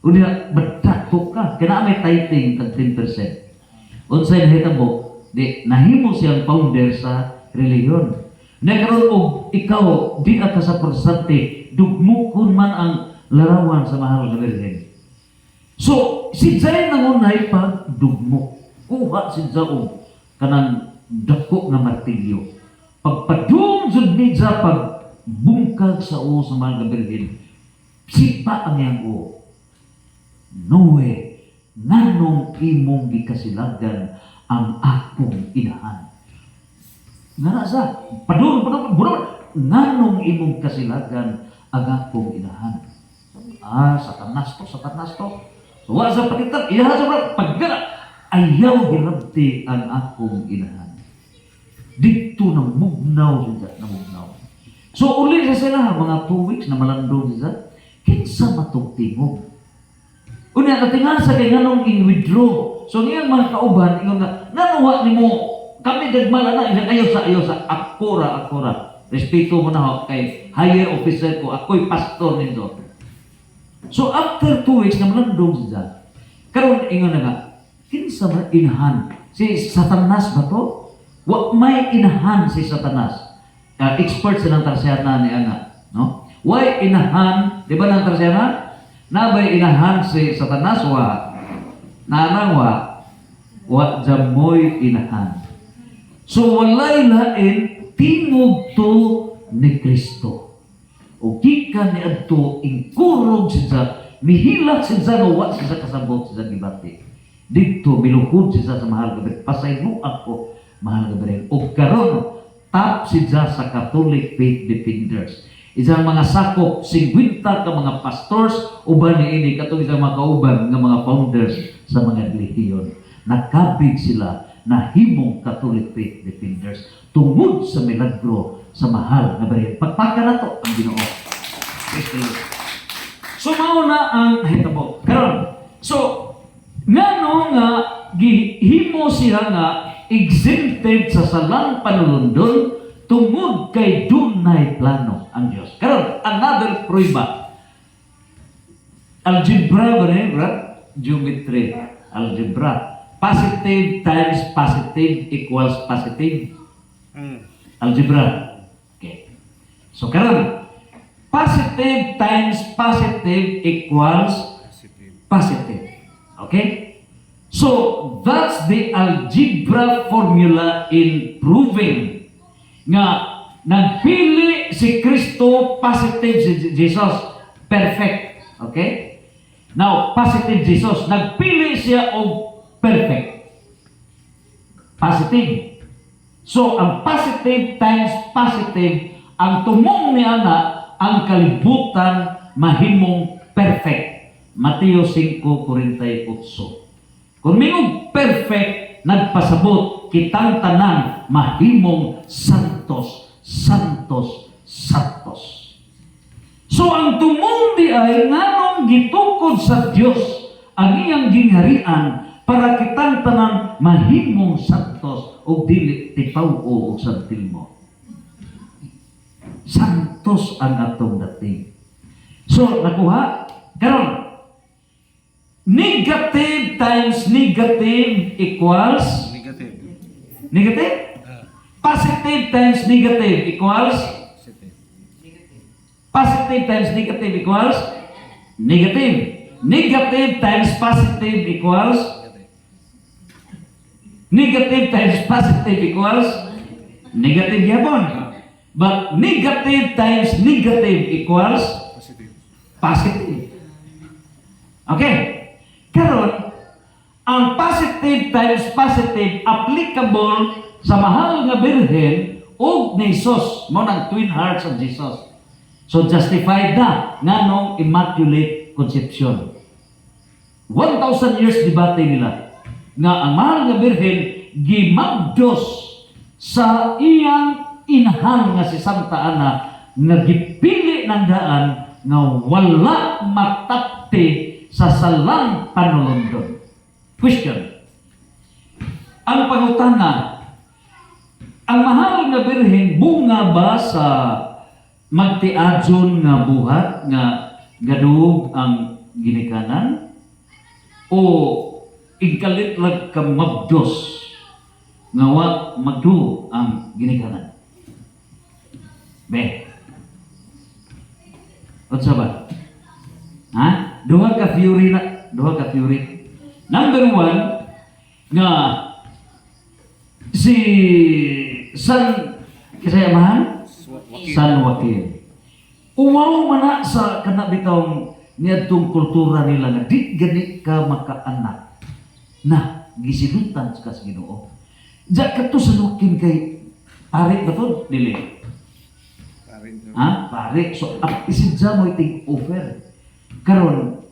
Unya, magdako ka. Kaya may tithing kag 10%. Unsay nahitabo, di, nahimo siyang founder sa religion. Nagkaroon og ikaw, di ka sa persante, dugmukon man ang larawan sa mahal na Birhen. So, si Jay nangunay pag dugmok. Kuha si Jaob kanang dako nga martilyo. Pagpadung jud ni sa pagbungkag sa uo sa mahal na Birhen, sipa ang iyang uo. Noe, nganong imong gikasilagan ang akong inahan. Nga sa, padung, nganong imong kasilagan ang akong inahan. Satanas to. So, wa sa palitan, iya sa pagdala, ayaw hirabti ang akong inahan. Dito nang mugnaw siya, So, uli sa sila, mga 2 weeks na malandong siya, kinsa matugtingog. Unya, natingan sa kay nganong in-withdraw. So, ngayong mga kauban, ingon nga, nanuwa ni mo, kami dagmala na, ayaw sa akora. Respeto mo na ho, kay higher officer ko, ako'y pastor nito. So, after 2 weeks na malandong siya, karon ingon na nga, kinsa ba inahan? Si Satanas ba to? Wa may inahan si Satanas. Expert silang tarsiyana ni Ana. No? Why inahan? Di ba ng tarsiyana? Nabay inahan si Satanas wa nanang wa jamoy inahan. So walay lain tingog to ni Kristo. O gikan ni adto ingkurog siya, mihilak siya no wa siya kasabot siya gibati. Dito miluhod siya sa mahal gabi. Pasaylo ako mahal gabi. O karon top siya sa Catholic Faith Defenders. Isang mga sakop, 50 ka mga pastors, uban ni ini, katong isang mga kauban ng mga founders sa mga relihiyon. Nakabig sila na himong Catholic Faith Defenders tungod sa milagro sa mahal na bariyan. Pagpaka na to ang Ginoo. So, mauna ang hitabo. Karon, so, ngano nga gihimo siya nga exempted sa salang panulundon tungod kay dunay plano ang Dios. Karon, another prueba. Algebra ba na yun, geometry. Algebra. Positive times positive equals positive. Algebra. Okay. So, karon, positive times positive equals positive. Okay? So, that's the algebra formula in proving nga nagpili si Kristo positive si Jesus perfect. Okay? Now, positive Jesus, nagpili siya og perfect. Positive. So, ang positive times positive, ang tumong niya na ang kalibutan mahimong perfect. Mateo 5:48. Kung mingog perfect, nagpasabot kitang tanan mahimong santos. So ang tumong di ay nganong gitukod sa Dios ang iyang gingharian para kitang tanan mahimong santos o dili tipaw-o og santilmo. Santos ang atong dating. So nakuha karon negative times negative equals negative. Positive times negative equals positive times negative equals negative. Negative times positive equals negative times positive equals negative yapon. But negative times negative equals positive. Okay. Karon, ang positive times positive applicable sa mahal nga Birhen o ni Jesus, mo ng twin hearts of Jesus. So justified na nganong Immaculate Conception. 1,000 years debate nila nga ang mahal nga Birhen gimagdos sa iyang inahan nga si Santa Ana nga gipili ng daan nga wala matapti sa salang panulundon. Question. Ang pangutana, ang mahal nga birhen bunga ba sa magtiadyon nga buhat nga gadug ang ginikanan o igkalitlag ka mabdos nga wa magdu ang ginikanan? Be. Unsa ba? Ha? Duha ka theory na, duha ka theory. Number one, nga si San Kisayamahan, San Joaquin. Uwaw man na sa kanabitong niadtong kultura nila nga di gani ka makaanak na gisilutan sa Ginoo. Diya ka to San Joaquin kay pare ba to? Dili. Ha? Pare. So, isidya mo iting offer. Karon,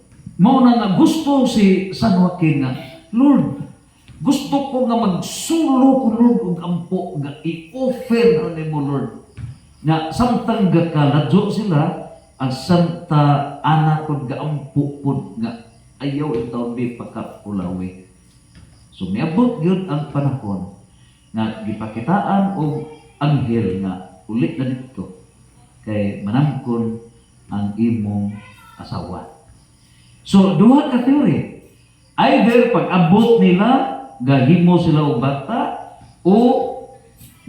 mao na nga gusto si San Joaquin nga, Lord, gusto ko nga magsulo ko Lord og ampo nga i-offer na nimo Lord. Na samtang gakaladyo sila ang santa anak ko ga ampo pod nga ayaw itaw di pakapulawi. So miabot gyud ang panahon nga gipakitaan og anghel nga ulit na dito kay manamkon ang imong asawa. So duha ka theory. Either pag-abot nila gahimo sila og bata o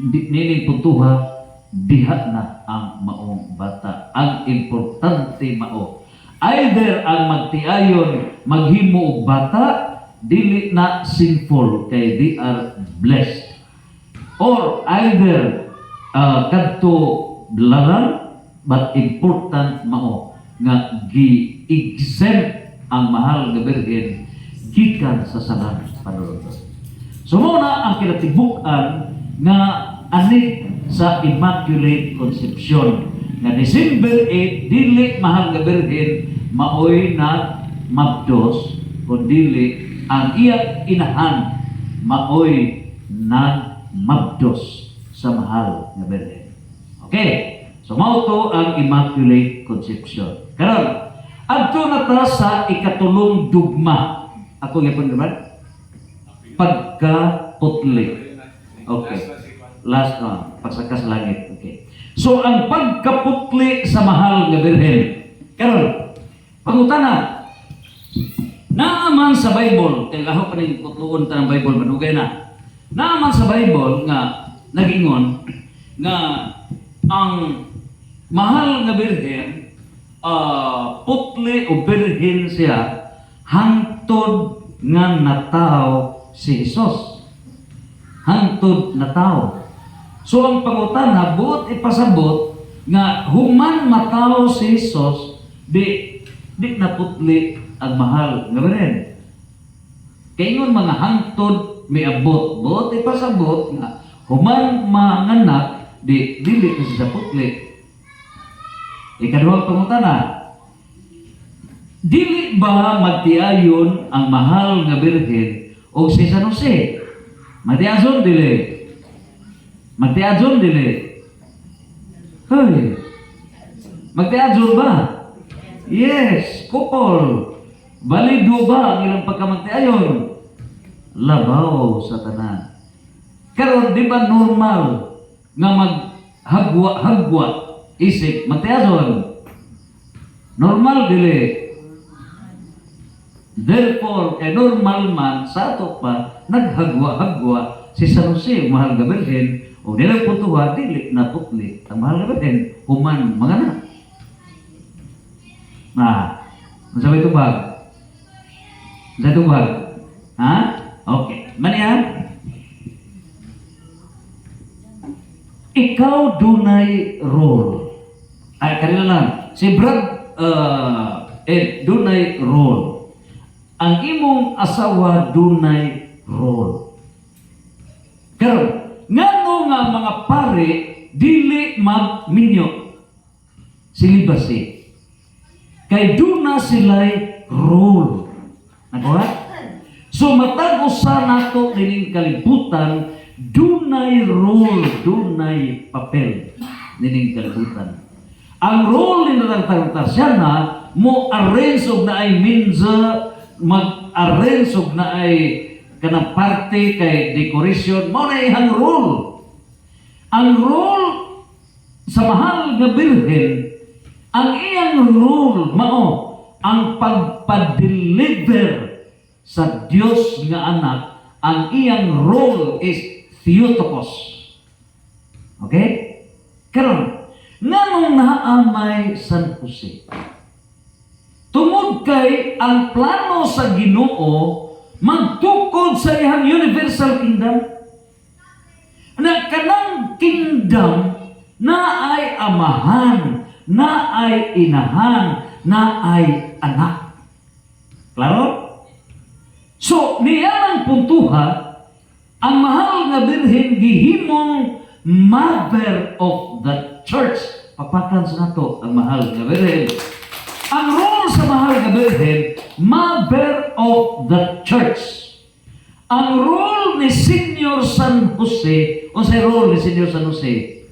nining puntuha diha na ang maong bata. Ang importante mao either ang magtiayon maghimo og bata dili na sinful kay they are blessed, or either kadto larang but important mao nga gi-exempt ang mahal nga birhen gikan sa salang panulod. So muna ang kinatibuk-an nga anik sa Immaculate Conception nga December 8 dili mahal nga birhen maoy na mabdos kundi ang iyang inahan maoy na mabdos sa mahal nga birhen. Okay, so mao to ang Immaculate Conception. Karon adto na ta sa ikatulong dugma. Ako gyapon naman pagkaputli. Okay. Last pagsakas langit. Okay. So ang pagkaputli sa mahal nga birhen. Karon pangutana. Naaman sa Bible, kay laho pa ning putluon ta ng Bible manugay na. Naaman sa Bible nga nagingon nga ang mahal nga birhen putli o birhen siya hangtod nga nataw si Jesus. Hangtod nataw. So ang pangutana buot ipasabot nga human mataw si Jesus di naputli ang mahal nga birhen. Kay ingon mga hangtod miabot buot ipasabot nga human manganak di dili na siya putli. Ikaduhang pangutana, dili ba magtiayon ang mahal nga birhen o si San Jose? Magtiayon dili. Magtiayon dili. Hoy. Magtiayon ba? Yes, couple. Balido ba ang ilang pagkamagtiayon? Labaw sa tanan. Karon di ba normal nga maghagwa-hagwa isip magtiayon? Normal dili. Therefore, normal man sa ato pa naghagwa-hagwa si San Jose, mahal nga birhen, o nilang puntuha, dili na putli ang mahal nga birhen, human mga anak. Masabi ito ba? Masabi ito ba? Ha? Okay. Manihan? Ikaw dunay role. Ay, kanila lang. Si Brad dunay role. Ang imong asawa dunay role. Karon, ngano nga mga pare dili magminyo silibasi. Kay duna sila'y role. Nakuha? So matag usa nato dining kalibutan dunay role, dunay papel dining kalibutan. Ang role ni Tarsiyana mo arrange og naay minza, mag-arrange og naay kanang parte kay decoration mo na ihang role. Ang role sa mahal nga birhen, ang iyang role mao ang pagpa-deliver sa Dios nga anak. Ang iyang role is Theotokos. Okay? Karon, nganong naamay San Jose? Tungod kay ang plano sa Ginoo magtukod sa iyang universal kingdom. Na kanang kingdom na ay amahan, na ay inahan, na ay anak. Klaro? So, niya ang puntuha, ang mahal nga birhen gihimong mother of the church. Papakan sa nato ang mahal nga birhen. Ang role sa mahal nga birhen, mother of the church. Ang role ni Senior San Jose, o sa role ni Senior San Jose,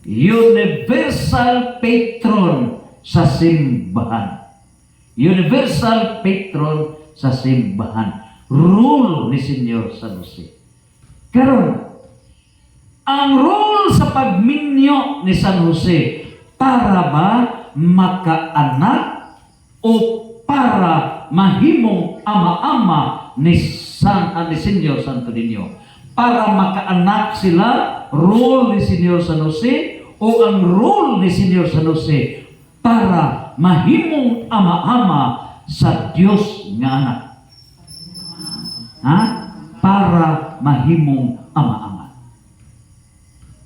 universal patron sa simbahan. Universal patron sa simbahan. Role ni Senior San Jose. Karon, ang role sa pagminyo ni San Jose, para ba makaanak o para mahimong ama-ama ni Senior Santo Niño? Para makaanak sila, role ni Senior San Jose, o ang role ni Senior San Jose para mahimong ama-ama sa Diyos nga anak. Ha? Para mahimong ama-ama.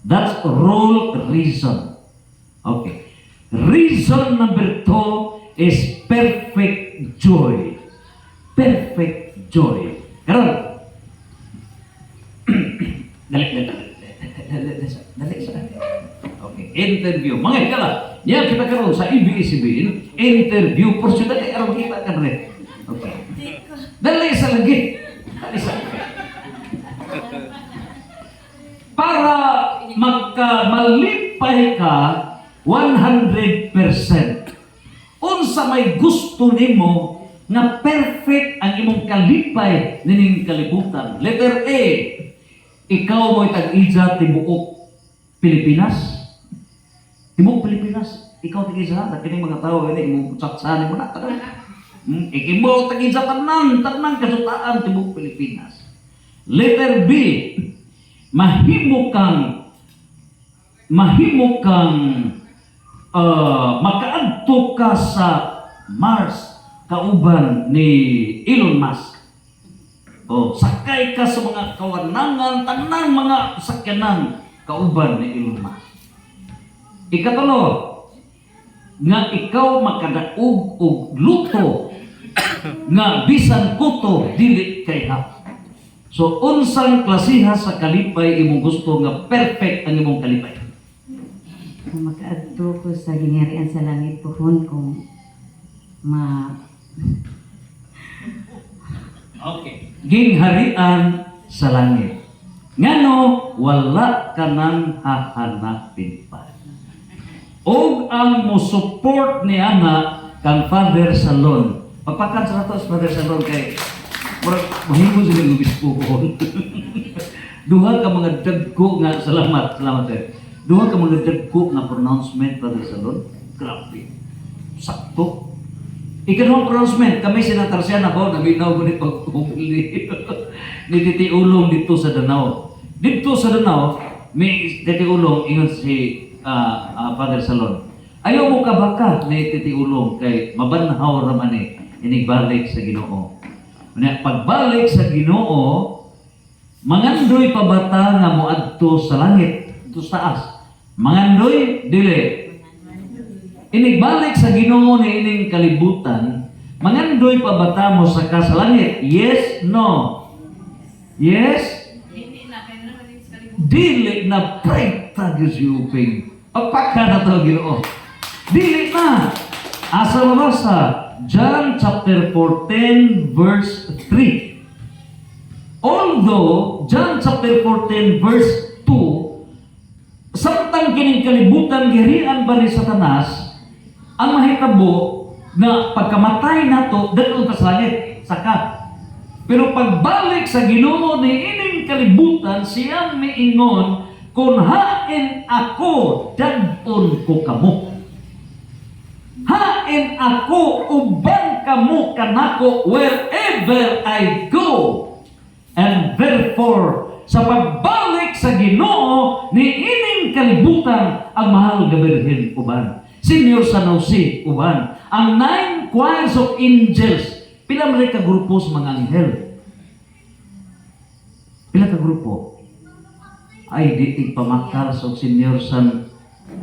That's role reason. Okay. Reason number 2 is perfect joy. Perfect joy. Karon. Dali. Okay. Interview. Mga ikala. Yan kita karon sa ABS-CBN. Interview. Portion dali. Aron kita ka rin. Okay. Dali sa lagi. Dali sa lagi. Para malipay ka 100%. Unsa may gusto nimo nga perfect ang imong kalipay nining kalibutan. Letter A, ikaw mo'y tag-ija tibuok Pilipinas. Tibuok Pilipinas. Ikaw tag-ija, kining mga tao ini imong tsatsahan mo na tanan. Ikibo tag-ija tanan kasutaan tibuok Pilipinas. Letter B, mahimo kang makaadto ka sa Mars kauban ni Elon Musk. O sakay ka sa mga kawanangan, tanang mga sakyanan kauban ni Elon Musk. Ikatulo, nga ikaw makadaog og luto nga bisan kuto dili kay hap. So unsang klasiha sa kalipay imong gusto nga perfect ang imong kalipay? Makaadto ko sa gingharian sa langit pohon kung Okay. Gingharian sa langit. Ngano wala ka nang hahanapin pa. Og ang mo support ni ana kang Father Salon. Pagpakan sa nato sa Father Salon kay mahimo sila ng biskuhon. Duha ka mga dagko nga salamat sir. Duha ka mga dagko nga pronouncement Father Salon. Grabe. Sakto. Ikanong pronouncement, kami sinatarsiyan ako, nabinaw ko ni pagpupili ni Titi Ulong dito sa Danao. Dito sa Danao, may Titi Ulong, ingon si Father Salon. Ayaw mo kabaka ni Titi Ulong kay mabanhaw raman inigbalik sa Ginoo. Pagbalik sa Ginoo, mangandoy pabata nga moadto sa langit, dito sa taas. Mangandoy, dili. Inigbalik sa Ginoo ni ining kalibutan, mangandoy pa bata mo sa langit? Yes, no. Yes? Dili na pray tagos yuping. Pagpaka na to Ginoo. Dili na. Asa mabasa? John chapter 14 verse 3. Although John chapter 14 verse 2, samtang kining kalibutan giharian ba ni Satanas, ang mahitabo na pagkamatay nato dito sa langit, saka. Pero pagbalik sa Ginoo ni ining kalibutan, siyang miingon kung hain ako, dagon ko kamo. Hain ako, uban kamo kanako wherever I go. And therefore, sa pagbalik sa Ginoo ni ining kalibutan ang mahal nga Birhen uban. Senior San Jose uban. Ang 9 choirs of angels, pila man ka grupo sa mga anghel? Pila ka grupo? Ay di pamakar sa Senior San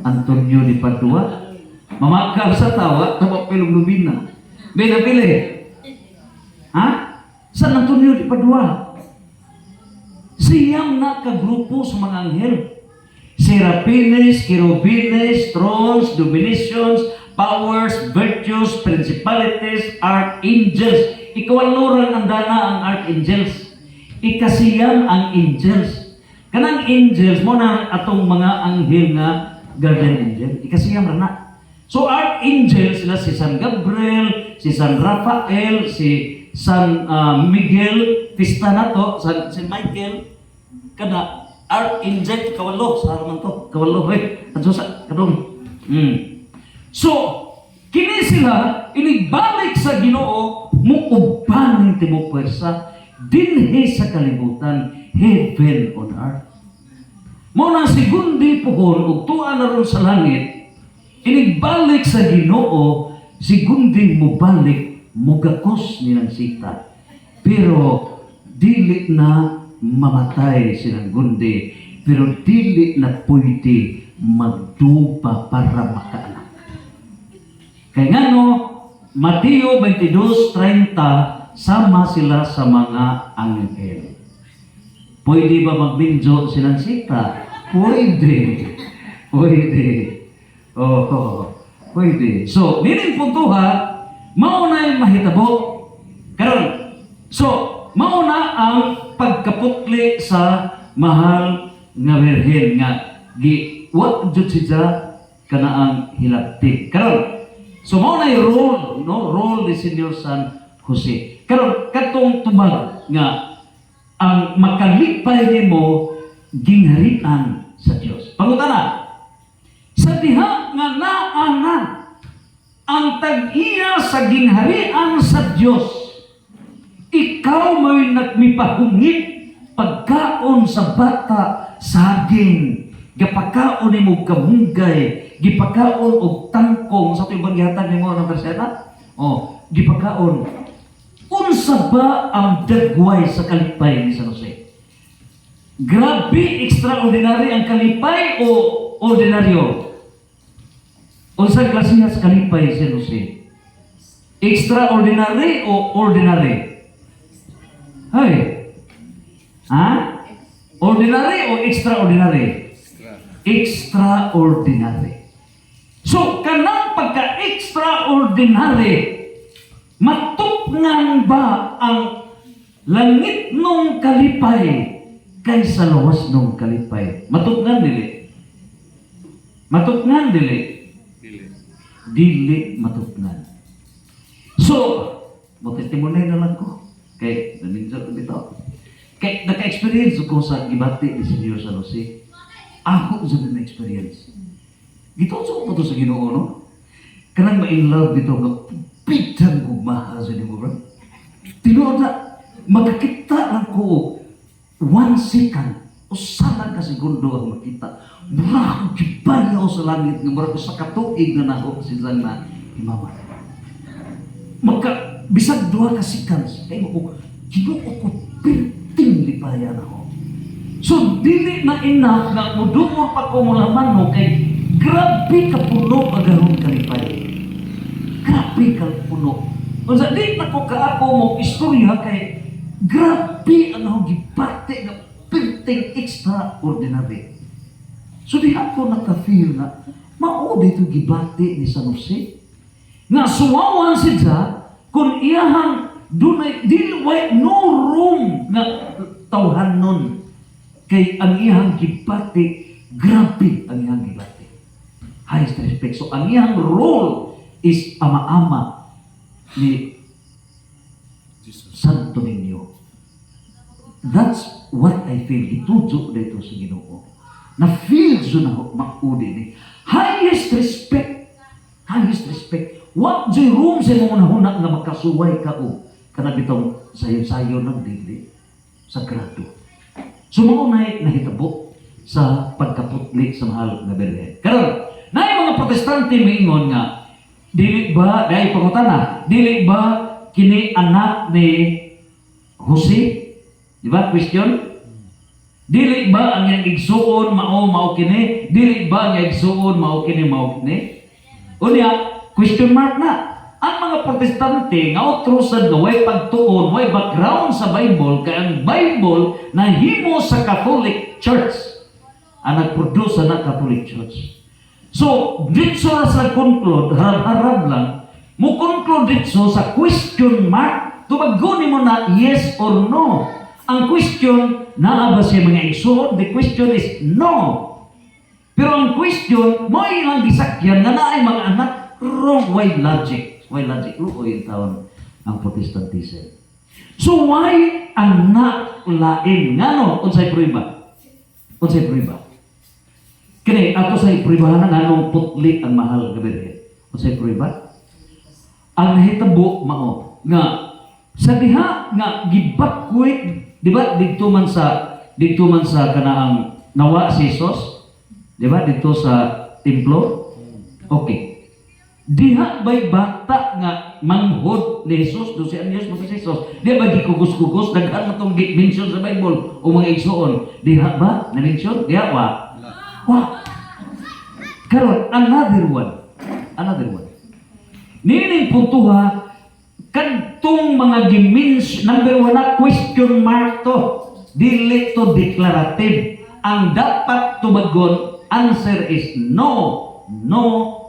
Antonio de Padua. Mamakar sa tawa, tawa pilong lubina. Bila pili. Ha? San Antonio de Padua. Siyang nakagrupo sa mga anghel. Serapines, Cherubines, Thrones, Dominations, Powers, Virtues, Principalities, Archangels. Ikawaluran ang dana ang Archangels. Ikasiyam ang angels. Kanang angels mo na atong mga anghel nga guardian angel. Ikasiyam rana. So Archangel sila si San Gabriel, si San Rafael, si San Miguel, pista na to, San Michael, kada Archangel, kawalo, sa haraman to, kawalo, adso sa kadong. So, kini sila, inibalik sa Ginoo, muuban ng tibok pwersa, dinhi sa kalibutan, heaven on earth. Muna sigundi pohon, ug tuwa na ron sa langit, inibalik sa Ginoo, sigundi mo balik, mugakos nilang sita. Pero dili na mamatay silang gundi, pero dili na pwede magdupa para makaanak. Kaya nga no, Mateo 22:30, sama sila sa mga anghel. Pwede ba magbinjo silang sita? Pwede. Pwede. Oh, pwede. So, nining puntuha, mauna yung mahitabo. Karon, so, mauna ang pagkapukli sa mahal nga Birhen nga wa jud siya kana ang hilabti. Karon, so mauna yung role, no? Role ni Senior San Jose. Karon, katong tubag nga ang makalipay nimo gingharian sa Dios. Pangutana, sa diha nga naana ang tag-iya sa gingharian sa Dios, ikaw mo'y nagmipahungit pagkaon sa bata saging, gipakaon nimo kamunggay, gipakaon og tangkong sa tuig bagihatan nimo ng bersena. Oh, gipakaon. Unsa ba ang dagway sa kalipay ni San Jose? Grabe, extraordinary ang kalipay o ordinaryo? Unsa klase sa kalipay si Jose? Extraordinary o ordinary? Hay. Ha? Ordinary o extraordinary? Extraordinary. So, kanang pagka-extraordinary, matupngan ba ang langit nung kalipay kaysa lawas nung kalipay? Matupngan dili? Matupngan dili? Dili matupngan. So, mo-testimony na lang ko. Kay, naminsan ko dito. Kay, naka-experience ko sa gibati ni Senior San Jose. Ako sa na-experience. Dito ko po sa Ginoo, no? Kanang ma-in-love dito nga, pitang gugmaha sa Ginoo, bro. Tinuod na, magkakita lang ko 1 second o sana ka segundo ang makita. Mura akong kibay ako sa langit nga mura ko sa katuig na nako silang na imaman. Magka, bisag 2 ka seconds, kaya mo ko, Ginoo ko, perting lipayan ako. So, dili na enough na mudumon pa ko mulaman mo kay grabe ka puno agarong kalipay. Grabe ka puno. Kung sa di na ko kaako mo istorya kay grabe ang akong gibate na perting extraordinary. So, di ako naka-feel na mao dito gibate ni San Jose. Nga suwawan siya kung iyahang dunay dilway no room na tawhanon kay ang iyang gibati, grabe ang iyang gibati. Highest respect. So ang iyang role is ama-ama ni Santo Niño. That's what I feel. Itudzo dito sa Ginoo. na feel so na makudi ni. Highest respect. Highest respect. What the room sa mga nahuna nga makasuway ka o kanabitong sayo-sayo ng dili sa grado. So mga nahitabo sa pagkaputli sa mahal nga Birhen. Karon, na yung mga protestante maingon nga, dili ba, dahil pangutana, dili ba kini anak ni Jose? Di ba? Question? Dili ba ang iyang igsuon mao kini? Dili ba ang iyang igsuon mao kini? Unya, question mark na. Ang mga protestante nga utrosan nga way pagtuon, way background sa Bible, kaya ang Bible nahimo sa Catholic Church. Ang nagproduce na Catholic Church. So, dito sa conclude, harap-harap lang, mo conclude dito sa question mark, tumagunin mo na yes or no. Ang question, naa ba siya mga igsoon? The question is no. Pero ang question, mo ilang gisakyan na naay mga anak, wrong, why logic? Why logic? Luoy yung tawon ang Protestantism. So why anak lain? Ngano? Unsay pruiba? Unsay pruiba? Kini, ato sa ipribahan nga nung putli ang mahal nga Birhen. Unsay pruiba? Ang nahitabo mao nga sa diha nga gibakwit, di ba? Dito man sa kanaang nawa si Jesus, di ba? Dito sa templo. Okay. Diha ba'y bata nga manghod ni Jesus, 12 anyos mo si Jesus. Diha ba gikugos-kugos, daghan na itong mention sa Bible o mga igsoon. Diha ba? Na-mention? Diha wa? Wa. Karon, another one. Nining puntuha, kadtong mga gimins, number one na question mark to. Dili to declarative. Ang dapat tumagon, answer is no, no,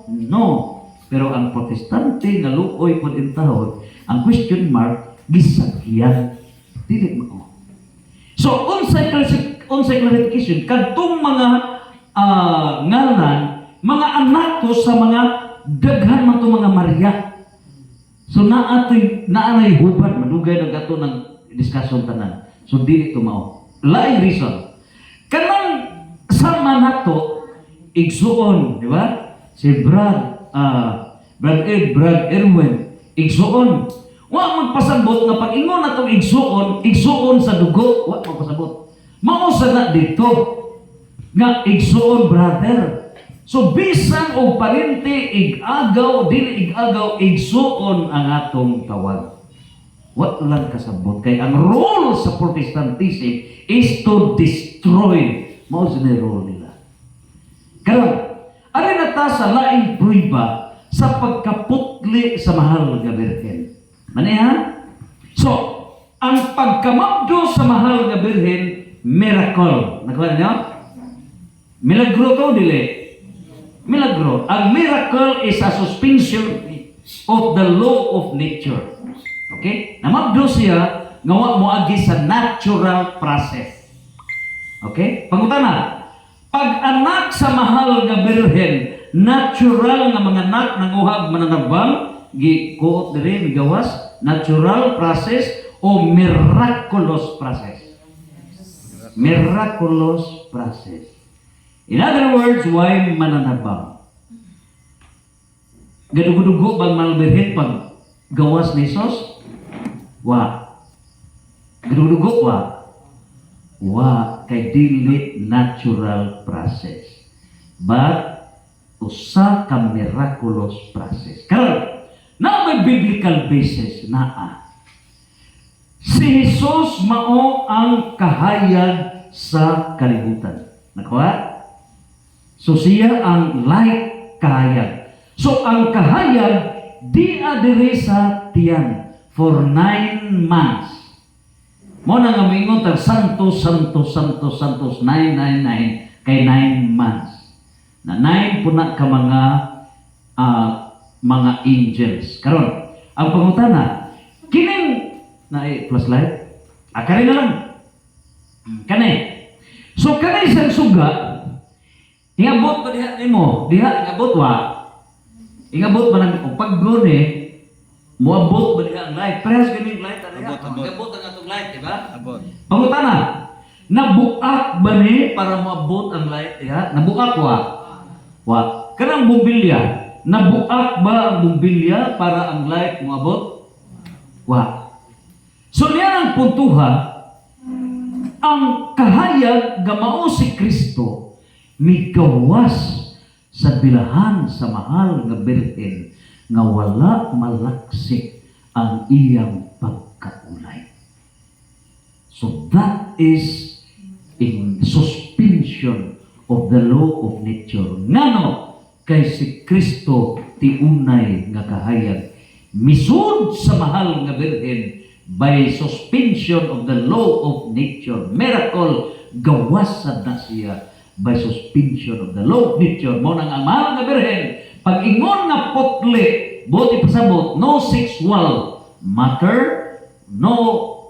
no. Pero ang protestante nga luoy pod intahon, ang question mark gisagyan. Dili mo. So unsay clarification kadtong mga ngalan, mga anak to sa mga daghan man to mga Maria. So naanay hubad madugay na gato ng discussion tanan. So dili to mao. Lain reason. Kanang sama nato igsuon, di ba? Si Brad Erwin, igsuon. Wa magpasabot nga pag-ingon na itong igsuon sa dugo, wa magpasabot. Mausa na dito, nga igsuon, brother. So, bisan o parente, igagaw, dili igagaw, igsuon ang atong tawag. Wa lang kasabot. Kaya ang role sa Protestantism is to destroy. Mausa na role nila. Karon, ari na ta sa laing pruiba sa pagkaputli sa mahal nga Birhen. Maniha? So, ang pagkamabdo sa mahal nga Birhen, miracle. Nakuha niyo? Milagro to, dili? Milagro. Ang miracle is a suspension of the law of nature. Okay? Namabdo siya, ngawa mo agi sa natural process. Okay? Pangutana, pag-anak sa mahal nga Birhen, natural nga mga anak nanguhag mananabang, gi-kuot diri migawas, natural process o miraculous process. Miraculous process. In other words, why mananabang? Gadugo-dugo bang mahal Birhen pag gawas ni Jesus? Wa. Gadugo-dugo wa. Wa kay dili natural process, but usa ka miraculous process. Karon na may biblical basis naa. Si Jesus mao ang kahayag sa kalibutan. Nakuha? So siya ang light kahayag. So ang kahayag di adiri sa tiyan for 9 months. Mo na nga mingon tag Santos 999 kay 9 months. Na 9 puna ka mga angels. Karon, ang pangutana, kining na plus light. Kani na lang. Kani. So kani sa suga, ingabot ba diha nimo? Diha ingabot wa. Ingabot ba nang paggrone moabot ba diha ang light? Press ganing light ana. Abot ang atong light, di ba? Abot. Pangutana, Nabuak ba ni para maabot ang light? Ya? Nabuak wa. Kanang bumbilya, nabuak ba ang bumbilya para ang light moabot? Wa. So niya ang puntuha, ang kahayag nga mao si Kristo migawas sa bilahan sa mahal nga birhen nga wala malaksik ang iyang pagkaulay. So that is in suspension of the law of nature. Ngano kay si Kristo ti unay nga kahayag misud sa mahal nga birhen by suspension of the law of nature. Miracle gawasan na siya by suspension of the law of nature. Mo nang ang mahal nga birhen pag ingon nga putli buti pasabot no sexual matter, no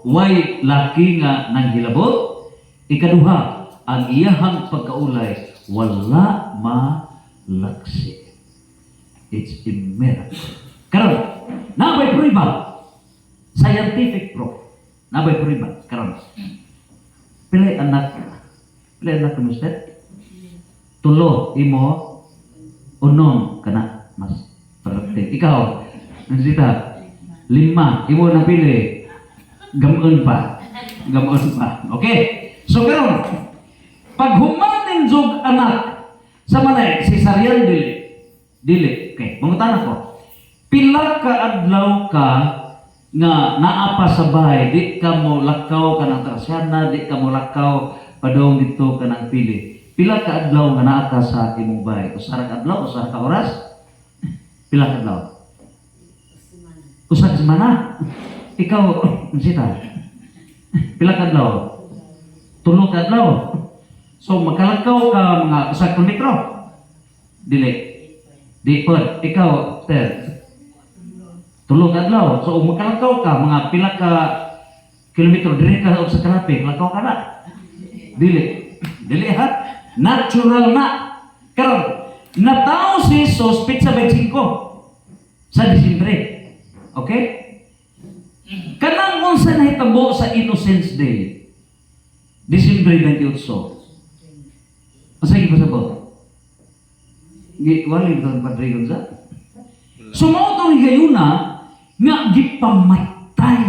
way laki nga nanghilabot. Ikaduha, ang iyahang pagkaulay wala malaksi. It's a miracle. Karon, nabay prueba, scientific proof. Nabay prueba, karon. Pilay anak ko Mr. Tulo, imo, unom, kana, mas perfect. Ikaw, nagsita, 5, imo na pili, gamon pa. Okay? So, karon, pag humanin jog anak, sa manay, si Saryan dili. Okay, mangutan ako. Pila ka adlaw ka nga naapa sa bahay, di ka mo lakaw ka ng trasyana, di ka mo lakaw padong dito ka ng pili. Pila ka adlaw nga naa ka sa imong bahay? Usa ka adlaw, usa ka oras? Pila ka adlaw? Usa ka semana? Ikaw, sita? Pila ka adlaw? 3 ka adlaw. So makalakaw ka mga usa kilometro. Dili. Di pod. Ikaw, Ter. 3 ka adlaw. So makalakaw ka mga pila ka kilometro diri ka sa kalapi, lakaw ka na. Dili. Dili ha. Natural na. Karon, natao si Jesus pizza 25 sa Disyembre. Okay? Kanang unsa nahitabo sa Innocents Day? Disyembre 28. Masay ba sa po? Wali ba ang Padre Gonza? Sumauto ni gayuna nga gipamatay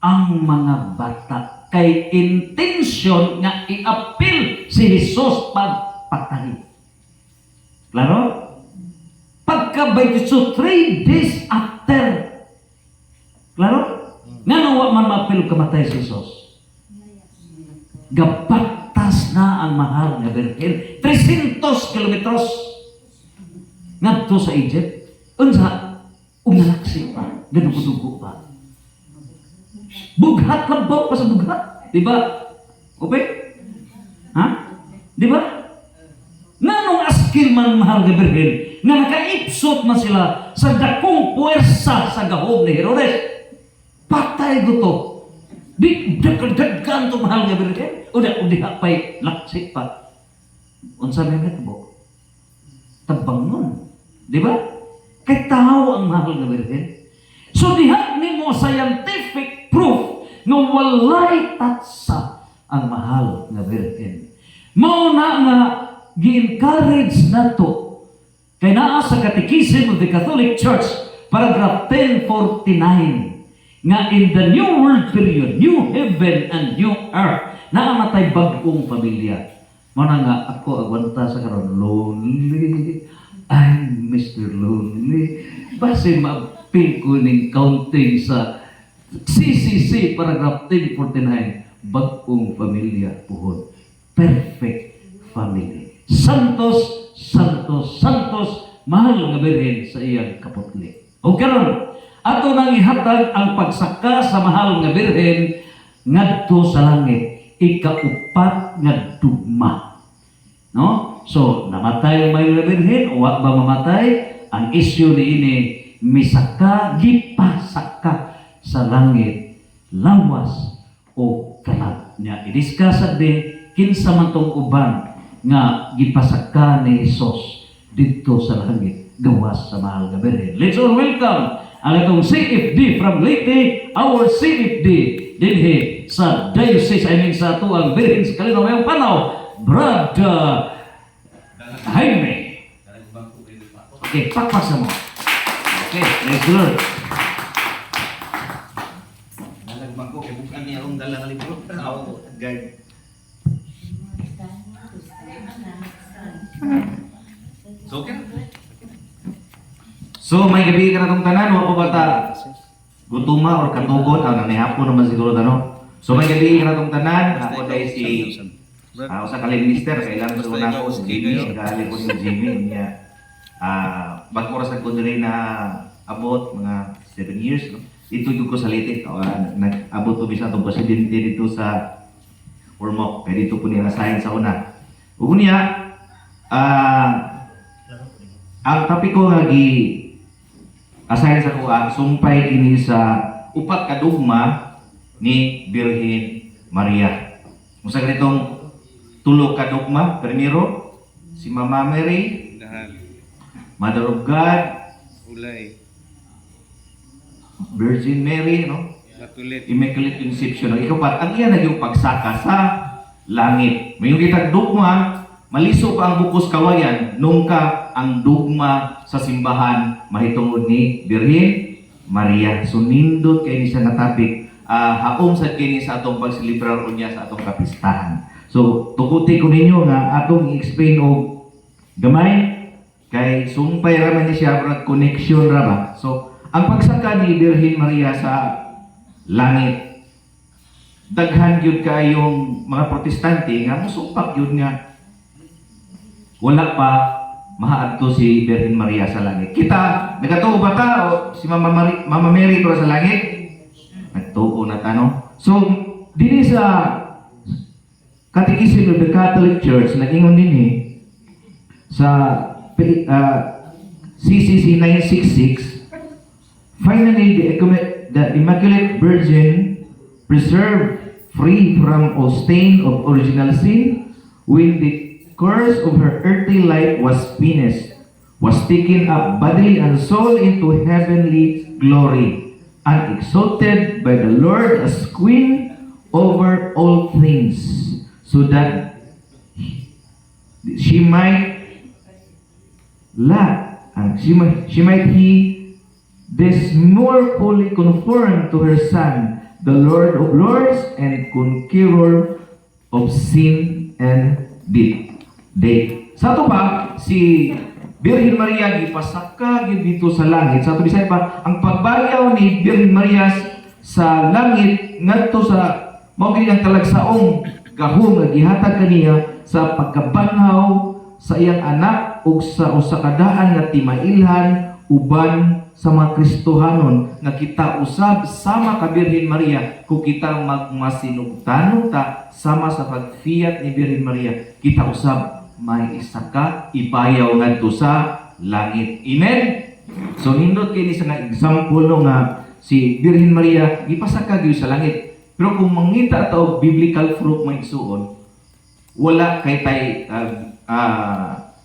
ang mga bata kay intention nga i-appeal si Jesus pagpatay. Klaro? Pagka 28, 3 days after. Klaro? Nga nawa man ma-appeal kamatay si Jesus. Gapagtas na ang mahal nga birhen 300 kilometros ngadto sa Egypt. Unsa umalaksi pa, gadugo-dugo pa. Bughat labaw pa sa bughat, di ba? Okay? Ha? Di ba? Nanong askil man mahal nga birhen nga nakaipsot man sila sa dakong puwersa sa gahom ni Herodes. Patay guto. Di dagdagan to mahal nga birhen. Udah pay laksi pa. Unsa may metabo? Tabangon. Di ba? Kay tao ang mahal nga birhen. So diha nimo scientific proof nga walay tatsa ang mahal nga birhen. Mao na nga gi-encourage nato kay naa sa Catechism of the Catholic Church paragraph 1049 nga in the new world period, new heaven and new earth, naamatay bagong pamilya. Muna nga ako agwanta sa karon, lonely, I'm Mr. Lonely. Base ma-pay ko ning counting sa CCC paragraph 1049, bagong pamilya puhon. Perfect family. Santos, santos, santos, mahal nga birhen sa iyang kaputli. O karon, ato nang ihatag ang pagsaka sa mahal nga birhen ngadto sa langit, ikaupat nga dugma. No? So, namatay ang mahal nga birhen o wa ba mamatay? Ang issue niini misaka gipasaka sa langit, lawas o kalag. Nya i-discuss din kinsa man tong uban nga gipasaka ni Jesus dito sa langit gawas sa mahal nga birhen. Let's all welcome ang itong CFD from Leyte, our CFD dinhi sa diocese, sa tuang Birhen sa Kalinaw ngayong panahon, Brad Jaime. Okay, pakpasa mo. Okay, praise the Lord. Nalagman ko, kaya bukan niya akong dala ng libro. Ako, guard. So, okay. So, may gabi ka na itong tanan, wala pa bata gutuma or katugon, nanihapon naman siguro tano. So, may gabi ka na itong tanan, ako dahil si sa kalimnister, kailangan ko na ako si Jimmy, nag-aalip ko si Jimmy, niya, bago oras ko rin na abot, mga 7 years, no? Ito yung ko sa Leyte, nag-abot ko bisa itong presidente dito sa Ormoc, kaya dito po niya nasahin sa una. Ug niya, ang topic ko nga assign sa kuha, sumpay kini sa upat ka dugma ni Birhen Maria. Musa ganitong tulo ka dugma, primero si Mama Mary, Dahal. Mother of God, Ulay. Virgin Mary, no? Matulit. Immaculate Conception. Ang ikapat, ang iyan naging pagsaka sa langit. Mayroong kitag dugma, maliso pa ang bukos kawayan, nung ka ang dugma sa simbahan mahitungod ni Birhen Maria. So nindot kay ni sa natapik, haom sa kini sa atong pagsilibrar unya sa atong kapistahan. So tukuti ko ninyo nga atong i-explain og gamay kay sumpay ra man ni siya brad connection ra ba. So ang pagsaka ni Birhen Maria sa langit, daghan gyud kayong mga protestante nga musumpak gyud nga wala pa mahaadto si Birhen Maria sa langit. Kita, nagatuo ba ta o si Mama Mary para sa langit? Nagtuo na ta, no? So, dili sa Catechism of the Catholic Church, nag-ingon din sa CCC 966, finally, the Immaculate Virgin preserved free from all stain of original sin when the course of her earthly life was finished, was taken up body and soul into heavenly glory, and exalted by the Lord as queen over all things, so that she might he this more fully conform to her Son, the Lord of Lords and Conqueror of sin and death. Sa ito pa, si Birhen Maria gipasaka gyud dito sa langit. Sa ito bisay pa, ang pagbayaw ni Birhen Maria sa langit ngadto sa mao gid ang talagsaong gahom nga gihatag kaniya sa pagkabanhaw sa iyang anak ug sa usa ka daan nga timailhan uban sa mga Kristohanon nga kita usab sama ka Birhen Maria kung kita magmasinugtanon ta sama sa pagfiat ni Birhen Maria, kita usab may isa ka ipayaw ngadto sa langit. Amen. So nindot kini sa nga example no nga si Birhen Maria gipasaka gyud sa langit. Pero kung mangita ta og biblical fruit may igsuon, wala kay tay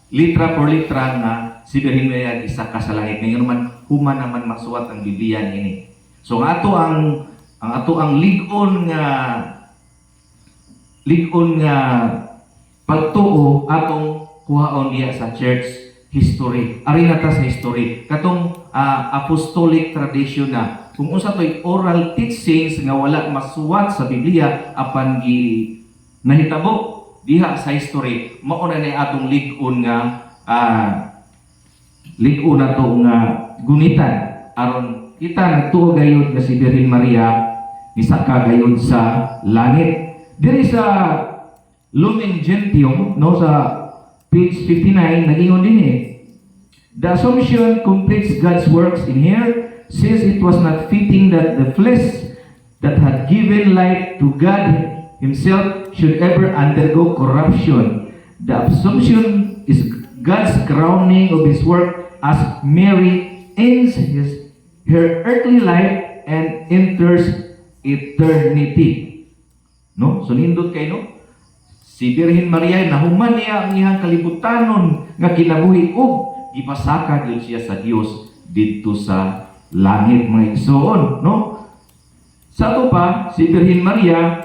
litra por litra nga si Birhen Maria gisaka sa langit. Ngayon man human naman masuwat ang Biblia ini. So ang ato ang lig-on nga pagtuo atong kuhaon diya sa church history. Ari na ta sa history. Katong apostolic tradition na. Kung unsa to'y oral teachings nga wala masuwat sa Biblia apan gi nahitabo diha sa history, mao na ni atong lig-on nga lig-on nato nga gunitan aron kita nagtuo gayud nga si Birhen Maria misaka gayud sa langit. Diri sa Lumen Gentium, no, sa page 59, nag-ingon din the Assumption completes God's works in here, since it was not fitting that the flesh that had given life to God Himself should ever undergo corruption. The Assumption is God's crowning of His work as Mary ends her earthly life and enters eternity. No? So nindot kay no? Si Birhen Maria nahuman niya ang iyang kalibutanon nga kinabuhi ug gipasaka gyud siya sa Dios didto sa langit mga igsoon, no? Sa ato pa, si Birhen Maria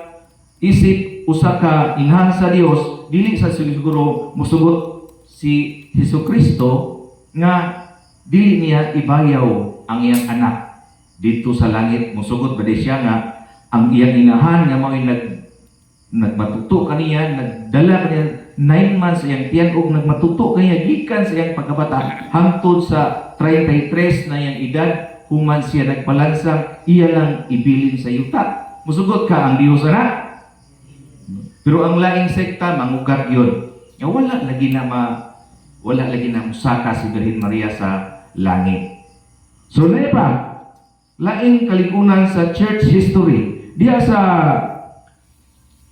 isip usa ka inhan sa Dios, dili sa siguro musugot si Hesukristo nga dili niya ibayaw ang iyang anak dito sa langit. Musugot ba di siya nga ang iyang inahan nga mao'y nagmatuto kaniya, nagdala kaniya 9 months iyang tiyan ug nagmatuto kaniya gikan sa iyang pagkabata hangtod sa 33 na iyang edad. Human siya nagpalansang, iya lang ibilin sa yuta. Musugot ka ang Dios na. Pero ang laing sekta mangugat yun. Nga wala lagi na musaka si Birhen Maria sa langit. So na pa, laing kalikunan sa church history. Diya sa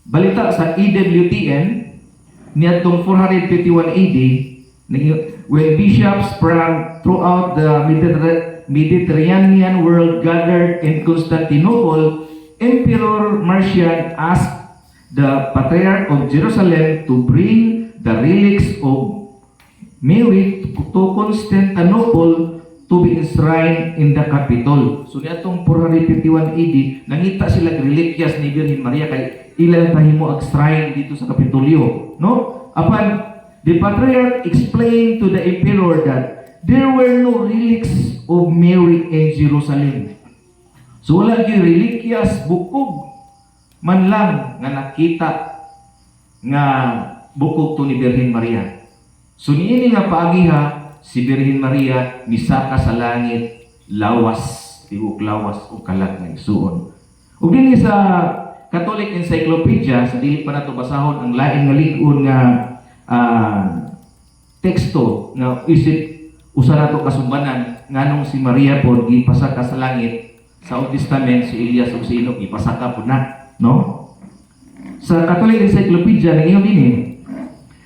balita sa EWTN niadtong 451 AD, when bishops from throughout the Mediterranean world gathered in Constantinople, Emperor Marcian asked the Patriarch of Jerusalem to bring the relics of Mary to Constantinople to be enshrined in the Capitol. So niadtong 451 AD, nangita sila reliquias ni Birhen Maria kay ilang tahimo ag-shrine dito sa Kapitolyo, no? Apan the Patriarch explained to the Emperor that there were no relics of Mary in Jerusalem. So wala gyud reliquias bukog man lang nga nakita nga bukog to ni Birhen Maria. So niini nga paagiha si Birhen Maria misaka sa langit lawas, tibok lawas o kalag nga igsuon. Ug dinhi sa Catholic Encyclopedia, sa dili pa nato basahon ang lain nga lig-on nga teksto nga isip usa nato kasumbanan nganong si Maria pod gipasaka sa langit sa Old Testament, si Elias ug si Enoch gipasaka pod na, no? Sa Catholic Encyclopedia ningon dinhi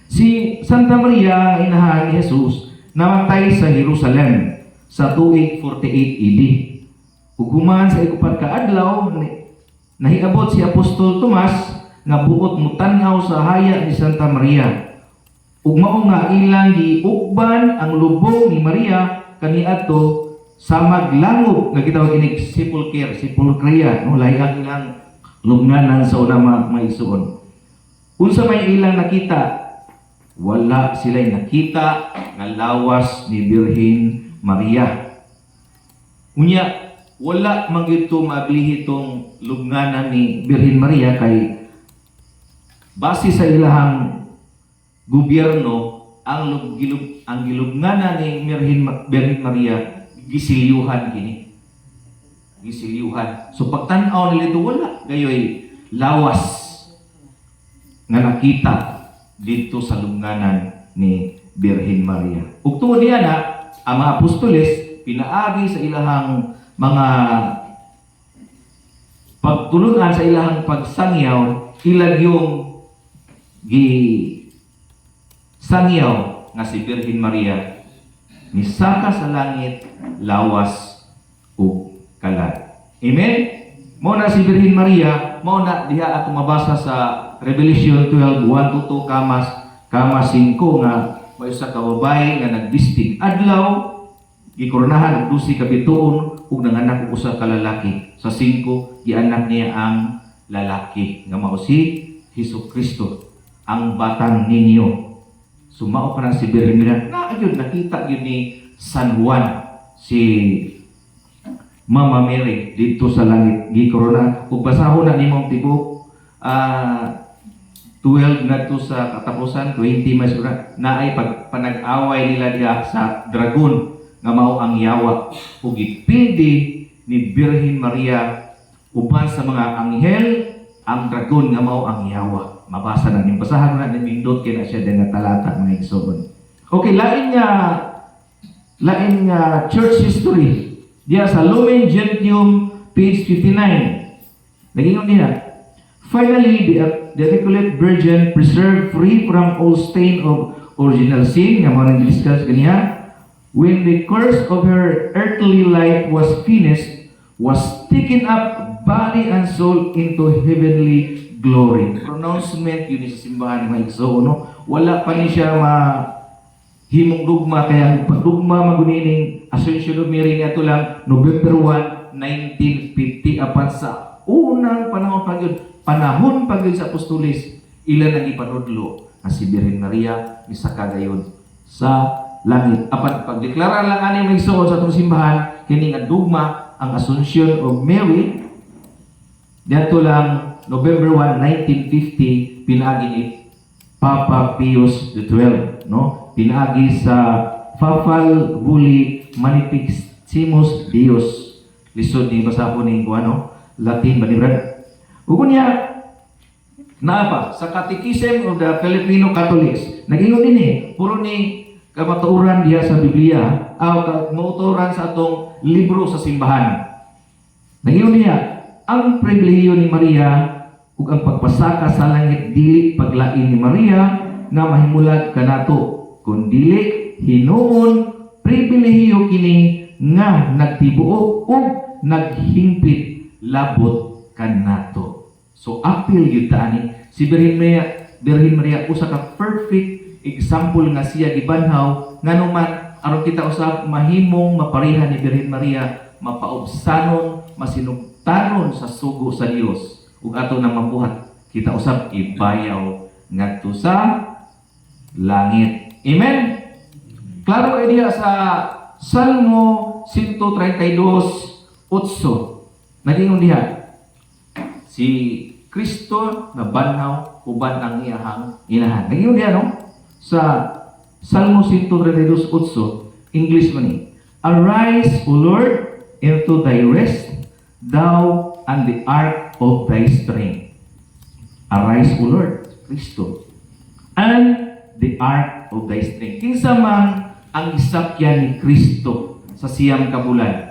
si Santa Maria inahan ni Jesus namatay sa Jerusalem sa tuig 48 AD. Ug human sa ikupat ka adlaw nahiabot si Apostol Tomas nga buot mutan-aw sa haya ni Santa Maria. Ug mao nga ilang giukban ang lubong ni Maria kaniadto sa maglangop nga gitawag inig sepulchre, no, lahi ang ilang lubnganan sa una maisuon. Unsa may ilang nakita? Wala sila'y nakita nga lawas ni Birhen Maria. Unya wala man gito maablihi tong lubnganan ni Birhen Maria kay base sa ilahang gobyerno ang gilubnganan ni Birhen Maria gisilyuhan kini. Gisilyuhan. So pagtan-aw nila ito wala gayoy lawas nga nakita dito sa lubnganan ni Birhen Maria. Ug tuod niya na ang mga apostoles pinaagi sa ilahang mga pagtulungan sa ilahang pagsangyaw, ilag yung sangyaw nga si Birhen Maria misaka sa langit lawas ug kalag. Amen. Mo na si Birhen Maria, mo na diha ako mabasa sa Revelation 12:1-2 kamas 5 nga may usa ka babae nga nagbistig adlaw gikoronahan og 12 ka bituon ug nanganak og usa ka lalaki. Sa 5 gianak niya ang lalaki nga mao si Hesukristo, ang batang ninyo. Sumao ka na si Birhen Maria. Yun, nakita yun ni San Juan, si Mama Mary, dito sa langit. Gikorona. Kung basahon na nimong tibok, 12 na to sa katapusan, 20 mas na ay panag-away nila diya sa dragon nga mao ang yawa. Ug gipildi ni Birhen Maria uban sa mga anghel ang dragon nga mao ang yawa. Mabasa na ning basahan na nindot kay na siya nga talata mga igsoon. Okay, lain nga church history. Diya sa Lumen Gentium page 59. Nagingon nila. Finally, the Immaculate Virgin preserved free from all stain of original sin, nga mga nag-discuss kaniya, when the course of her earthly life was finished, was taken up body and soul into heavenly glory. Pronouncement yun sa simbahan ng mga igsoon, no? Wala pa ni siya himong dugma kaya pagdugma magunining Assumption of Mary nga lang November 1, 1950 apan sa unang panahon pagyud sa apostolis ilan ang ipanudlo nga si Birhen Maria misaka gayon sa langit. Apan pagdeklara lang ani magsuon sa atong simbahan kini nga dugma ang Assumption of Mary dito lang November 1, 1950 pinaagi ni Papa Pius XII, no? Pinaagi sa Papal Bulli Magnificemus Deus. Lisod ni basa ko ni ano, Latin ba ni Brad? Ug niya naapa sa Catechism of the Filipino Catholics. Nagingon dinhi puro ni kamatuoran diha sa Biblia aw kamatuoran sa atong libro sa simbahan. Nagingon niya ang pribilehiyo ni Maria ug ang pagpasaka sa langit dili paglain ni Maria nga mahimulag kanato kun dili hinuon pribilehiyo kini nga nagtibuok ug naghingpit labot kanato. So apil gyud ta ani si Birhen Maria usa ka perfect example nga siya gibanhaw nganuman aron kita usab mahimong maparihan ni Birhen Maria mapaubsanon masinugtanon sa sugo sa Dios ug ato nang mabuhat kita usab ibayaw ngadto sa langit. Amen. Klaro kay diha sa Salmo 132:8 nagingon diha si Kristo na banhaw uban ang iyahang inahan. Nagingon diha no sa Salmo 132:8 English man ni. Arise, O Lord, into thy rest, thou and the ark of thy strength. Arise, O Lord, Kristo, and the ark of thy strength. Kinsa man ang isakyan ni Kristo sa siyam ka bulan?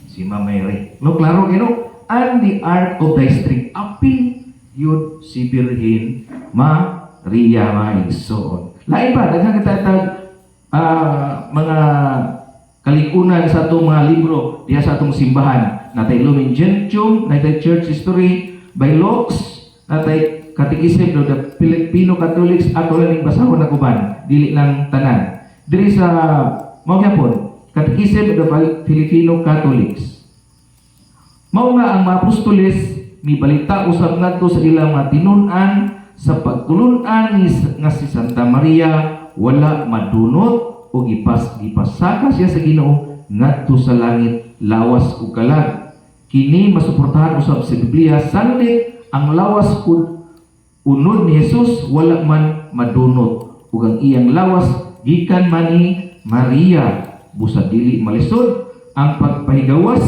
Si Mama Mary. No, klaro kino, and the ark of thy strength. Apil yun si Birhen Maria maigsoon. Lain pa, daghang katatag mga kalikunan sa atong mga libro diha sa atong simbahan. Natay Lumen Gentium, natay Church History by Lux, natay Catechism of the Filipino Catholics at wala ning basahon na kuban, dili lang tanan. Diri sa mao gyapon, Catechism of the Filipino Catholics. Mao nga ang mga apostoles mibalita usab ngadto sa ilang mga tinun-an sa pagtulun-an nga si Santa Maria wala madunot o gipasaka siya sa Ginoo ngadto sa langit lawas ug kalag. Kini masuportahan usab sa Biblia sanlit ang lawas ug unod ni Jesus wala man madunot ug ang iyang lawas gikan man ni Maria busa dili malisod ang pagpahigawas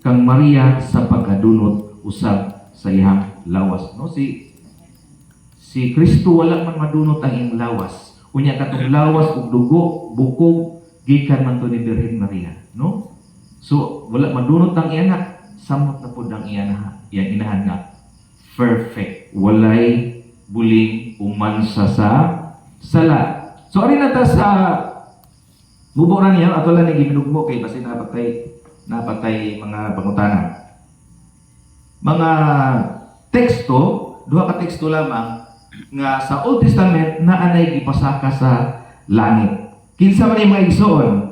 kang Maria sa pagkadunot usab sa iyang lawas. No si Kristo wala man madunot ang iyang lawas. Unya katong lawas ug dugo bukog gikan man to ni Birhen Maria, no? So wala madunot ang iyanak samot na pud ang iyang inahan nga perfect walay buling umansa sa sala. So ari na ta sa buburan niya ato lang ni giminugmo kay basin napatay mga pangutana. Mga teksto, duha ka teksto lamang nga sa Old Testament na anay gipasaka sa langit. Kinsa man mga igsoon?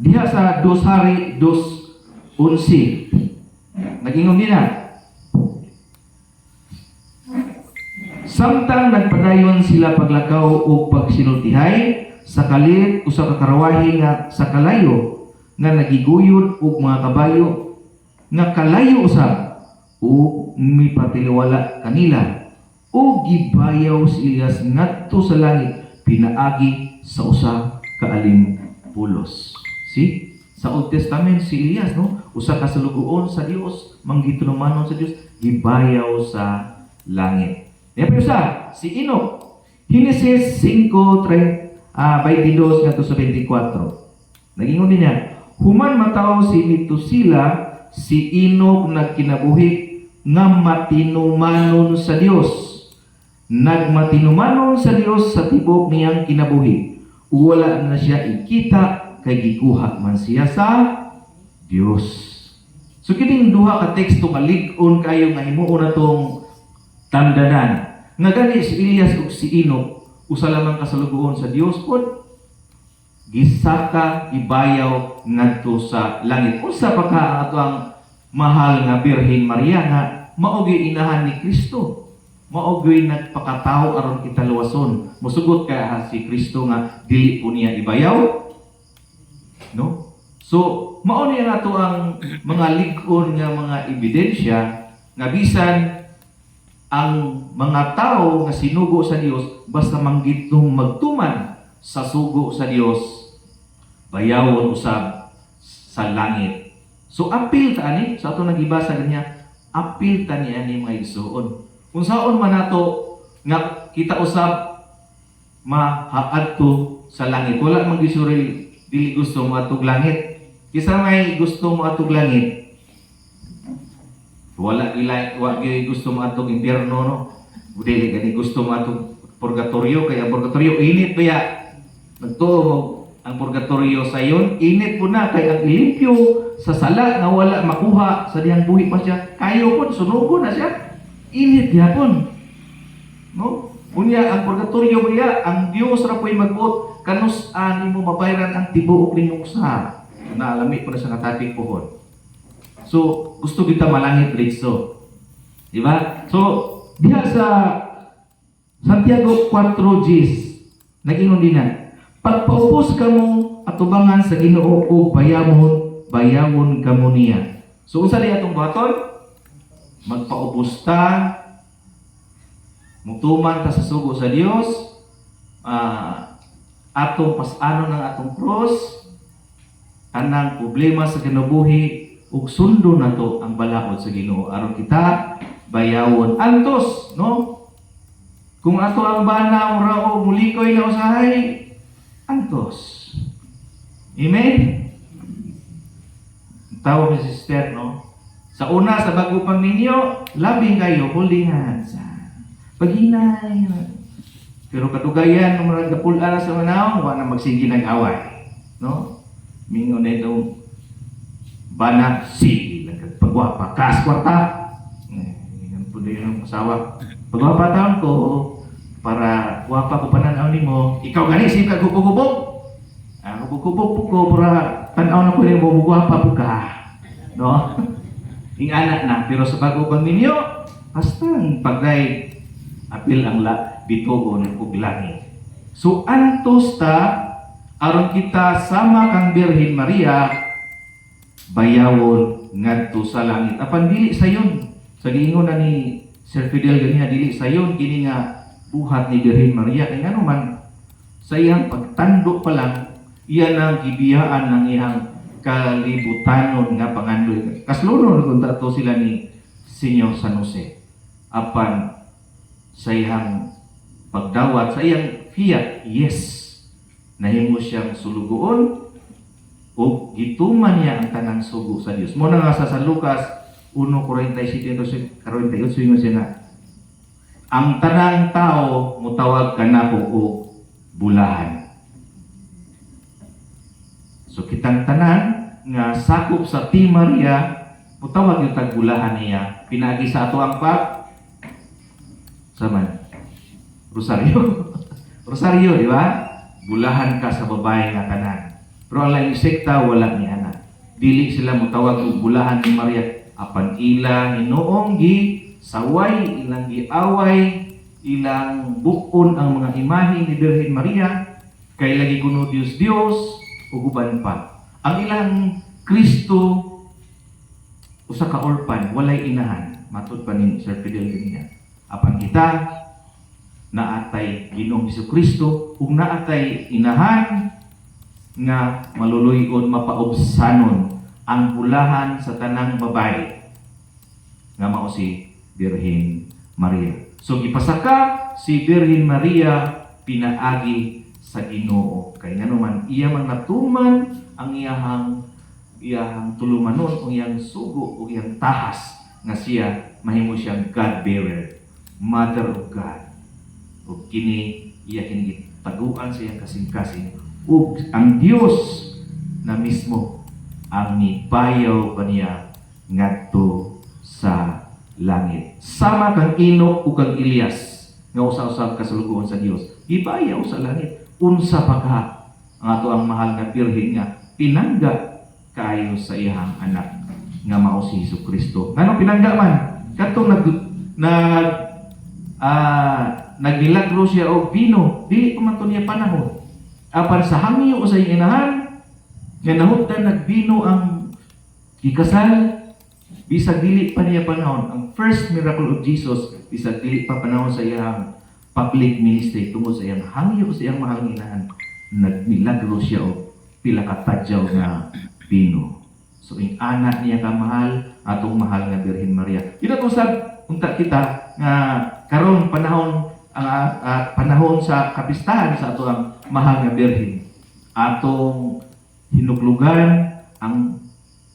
Diha sa 2 Hari 2:11. Nagingon nila. Samtang nagpadayon sila paglakaw o pagsinultihay sa kalit usa ka karawahi nga sa kalayo nga nagiguyod og mga kabayo nga kalayo usab o mipatiliwala kanila o gibayaw si Elias ngadto sa langit pinaagi sa usa ka alimpulos. See? Sa Old Testament si Elias no usa ka salugoon sa Dios manggitunumanon sa Dios gibayaw sa langit. Dapat usa si Enoch Genesis 5:22 ngadto sa 24. Nagingon niya human mataw si Metusela si Enoch nagkinabuhi nga matinumanon sa Dios. Nagmatinumanon sa Dios sa tibok niyang kinabuhi. Wala na siya ikita kay gikuha man siya sa Dios. So kining duha ka teksto kalig-on kayo nga himuon natong tandanan. Nga gani si Elias ug si Enoch usa lamang kasalugoon sa Dios pod gisaka ibayaw ngadto sa langit. Usa pa ka ato ang mahal nga Birhen Maria nga maogi inahan ni Kristo. Maogi nagpakatao aron kita luwason. Musugot ka si Kristo nga dili po niya ibayaw. No? So, mao niya nato ang mga lig-on nga mga ebidensya nga bisan ang mga tao nga sinugo sa Dios basta manggitong magtuman sa sugo sa Dios bayawon usab sa langit. So apil ta ani sa ato nagibasa kanya, apil ta ni ani mga igsoon. Kung saon man nato nga kita usab mahaadto sa langit, wala man gisuri dili gusto mo atog langit. Kisa may gusto mo atog langit, wala gusto mo atog impyerno no. Dili gani gusto mo atog purgatorio kaya purgatorio init kaya nagtuo ang purgatorio sa iyon, init po na kay ang ilimpyo sa sala nga wala makuha sa diyang buhi pa siya, kayo po, sunugo na siya, init yapon. No? Unya, ang purgatorio niya, ang Diyos ra po'y mag-buot, kanus-ani mo mabayran ang tibuok ni Muksa. Naalami po na sa katatik pohon. So, gusto kita malangit ritso. Di ba? So, diha sa Santiago 4:10, nag-ingon din na, pagpaubos kamo atubangan sa Ginoo o bayawon kamo niya. So unsa di atong buhaton? Magpaubos ta, mutuman ta sa sugo sa Dios, atong pas-ano ng atong cross, anang problema sa kinabuhi ug sundo nato ang balaod sa Ginoo aron kita bayawon antos, no? Kung ato ang banaw rao mulikoy na usahay antos. Amen? Tawag ni sister, no? Sa una, sa bago pang ninyo, labing kayo, holding hands. Paghinay. Pero kadugayan, nung marang kapulaan sa manaw, wala na magsigi nag-away. No? Mingo na itong banak, sige, pagwapa, kaskwarta. Yan po na yung asawa. Pagwapa taon ko, para wapa ko pananaw ni mo, ikaw gani sim ka gubog-gubog. Gubog-gubog po ko para tanaw na ko ni mo gwapa po ka. No? Ingana na pero sa bago pang ninyo, basta pagday apil ang bituon ug langit. So antos ta aron kita sama kang Birhen Maria bayawon ngadto sa langit. Apan dili sayon. Sa giingon na ni Sir Fidel ganiya dili sayon kini nga buhat ni Birhen Maria kay ngano man sa iyang pagtando pa lang iyan ang gibiyaan ng iyang kalibutanon nga pangandoy. Kaslunon kung tato sila ni Senyor San Jose apan sa iyang pagdawat sa iyang fiat, yes, nahimo siyang sulugoon o gituman niya ang tanang sugo sa Dios. Mo na nga sa Lucas 1:47-48 ingon siya nga ang tanang tao mutawag kanako o bulahan. So kitang tanan nga sakop sa Ti Maria mutawag yung tagbulahan niya. Pinagi sa ato ang saman rosaryo. Rosaryo, di ba? Bulahan ka sa babae nga tanan. Pero ang laing sekta wala ni ana. Dili sila mutawag og bulahan ni Maria apan ila hinuong gi saway, ilang giaway, ilang bukon ang mga imahe ni Birhen Maria, kay lagi kuno Dios ug uban pa. Ang ilang Kristo usa ka orphan, walay inahan, matud pa ni Sir Fidel ganina. Apan kita naatay Ginoong Hesukristo ug naatay inahan nga maluluy-on mapaubsanon ang bulahan sa tanang babae nga mao si Birhen Maria. So gipasaka si Birhen Maria pinaagi sa Ginoo. Kay ngano man iya man natuman ang iyahang tulumanon o iyang sugo o iyang tahas nga siya mahimo siyang God bearer, Mother of God. O kini iya kini taguan sa iyang kasing-kasing ug ang Dios na mismo ang nibayaw pa niya ngadto sa langit. Sama kang Enoch ug kang Elias nga usa-usab kasalukuan sa Dios. Gibayaw sa langit. Unsa pa ka ang ato ang mahal nga birhen nga pinangga kayo sa iyang anak nga mao si Jesucristo. Ngano pinangga man? Kadtong nagmilagro siya og vino, dili pa man to niya panahon. Apan sa hangyo o sa iyang inahan nga nahutdan nagbino ang ikasal, bisag dili pa niya panahon. Ang first miracle of Jesus, bisag dili pa panahon sa iyang public ministry tungod sa iyang hangyo sa iyang mahal nga inahan, nagmilagro siya og pila ka tadyaw nga vino. So ing anak niya ka mahal, atong mahal nga Birhen Maria. Usab unta kita nga karon panahon panahon sa kapistahan sa atong mahal nga Birhen. Atong hinuklugan ang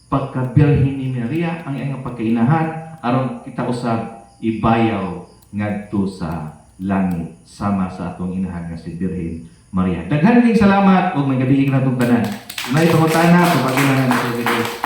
pagka-Birhen ni Maria, ang iyang pagkainahan aron kita usab ibayaw ngadto sa langit sama sa atong inahan nga si Birhen Maria. Daghan kayong salamat ug may gabi natong tanan. May pangutana kung pagkailangan sa video.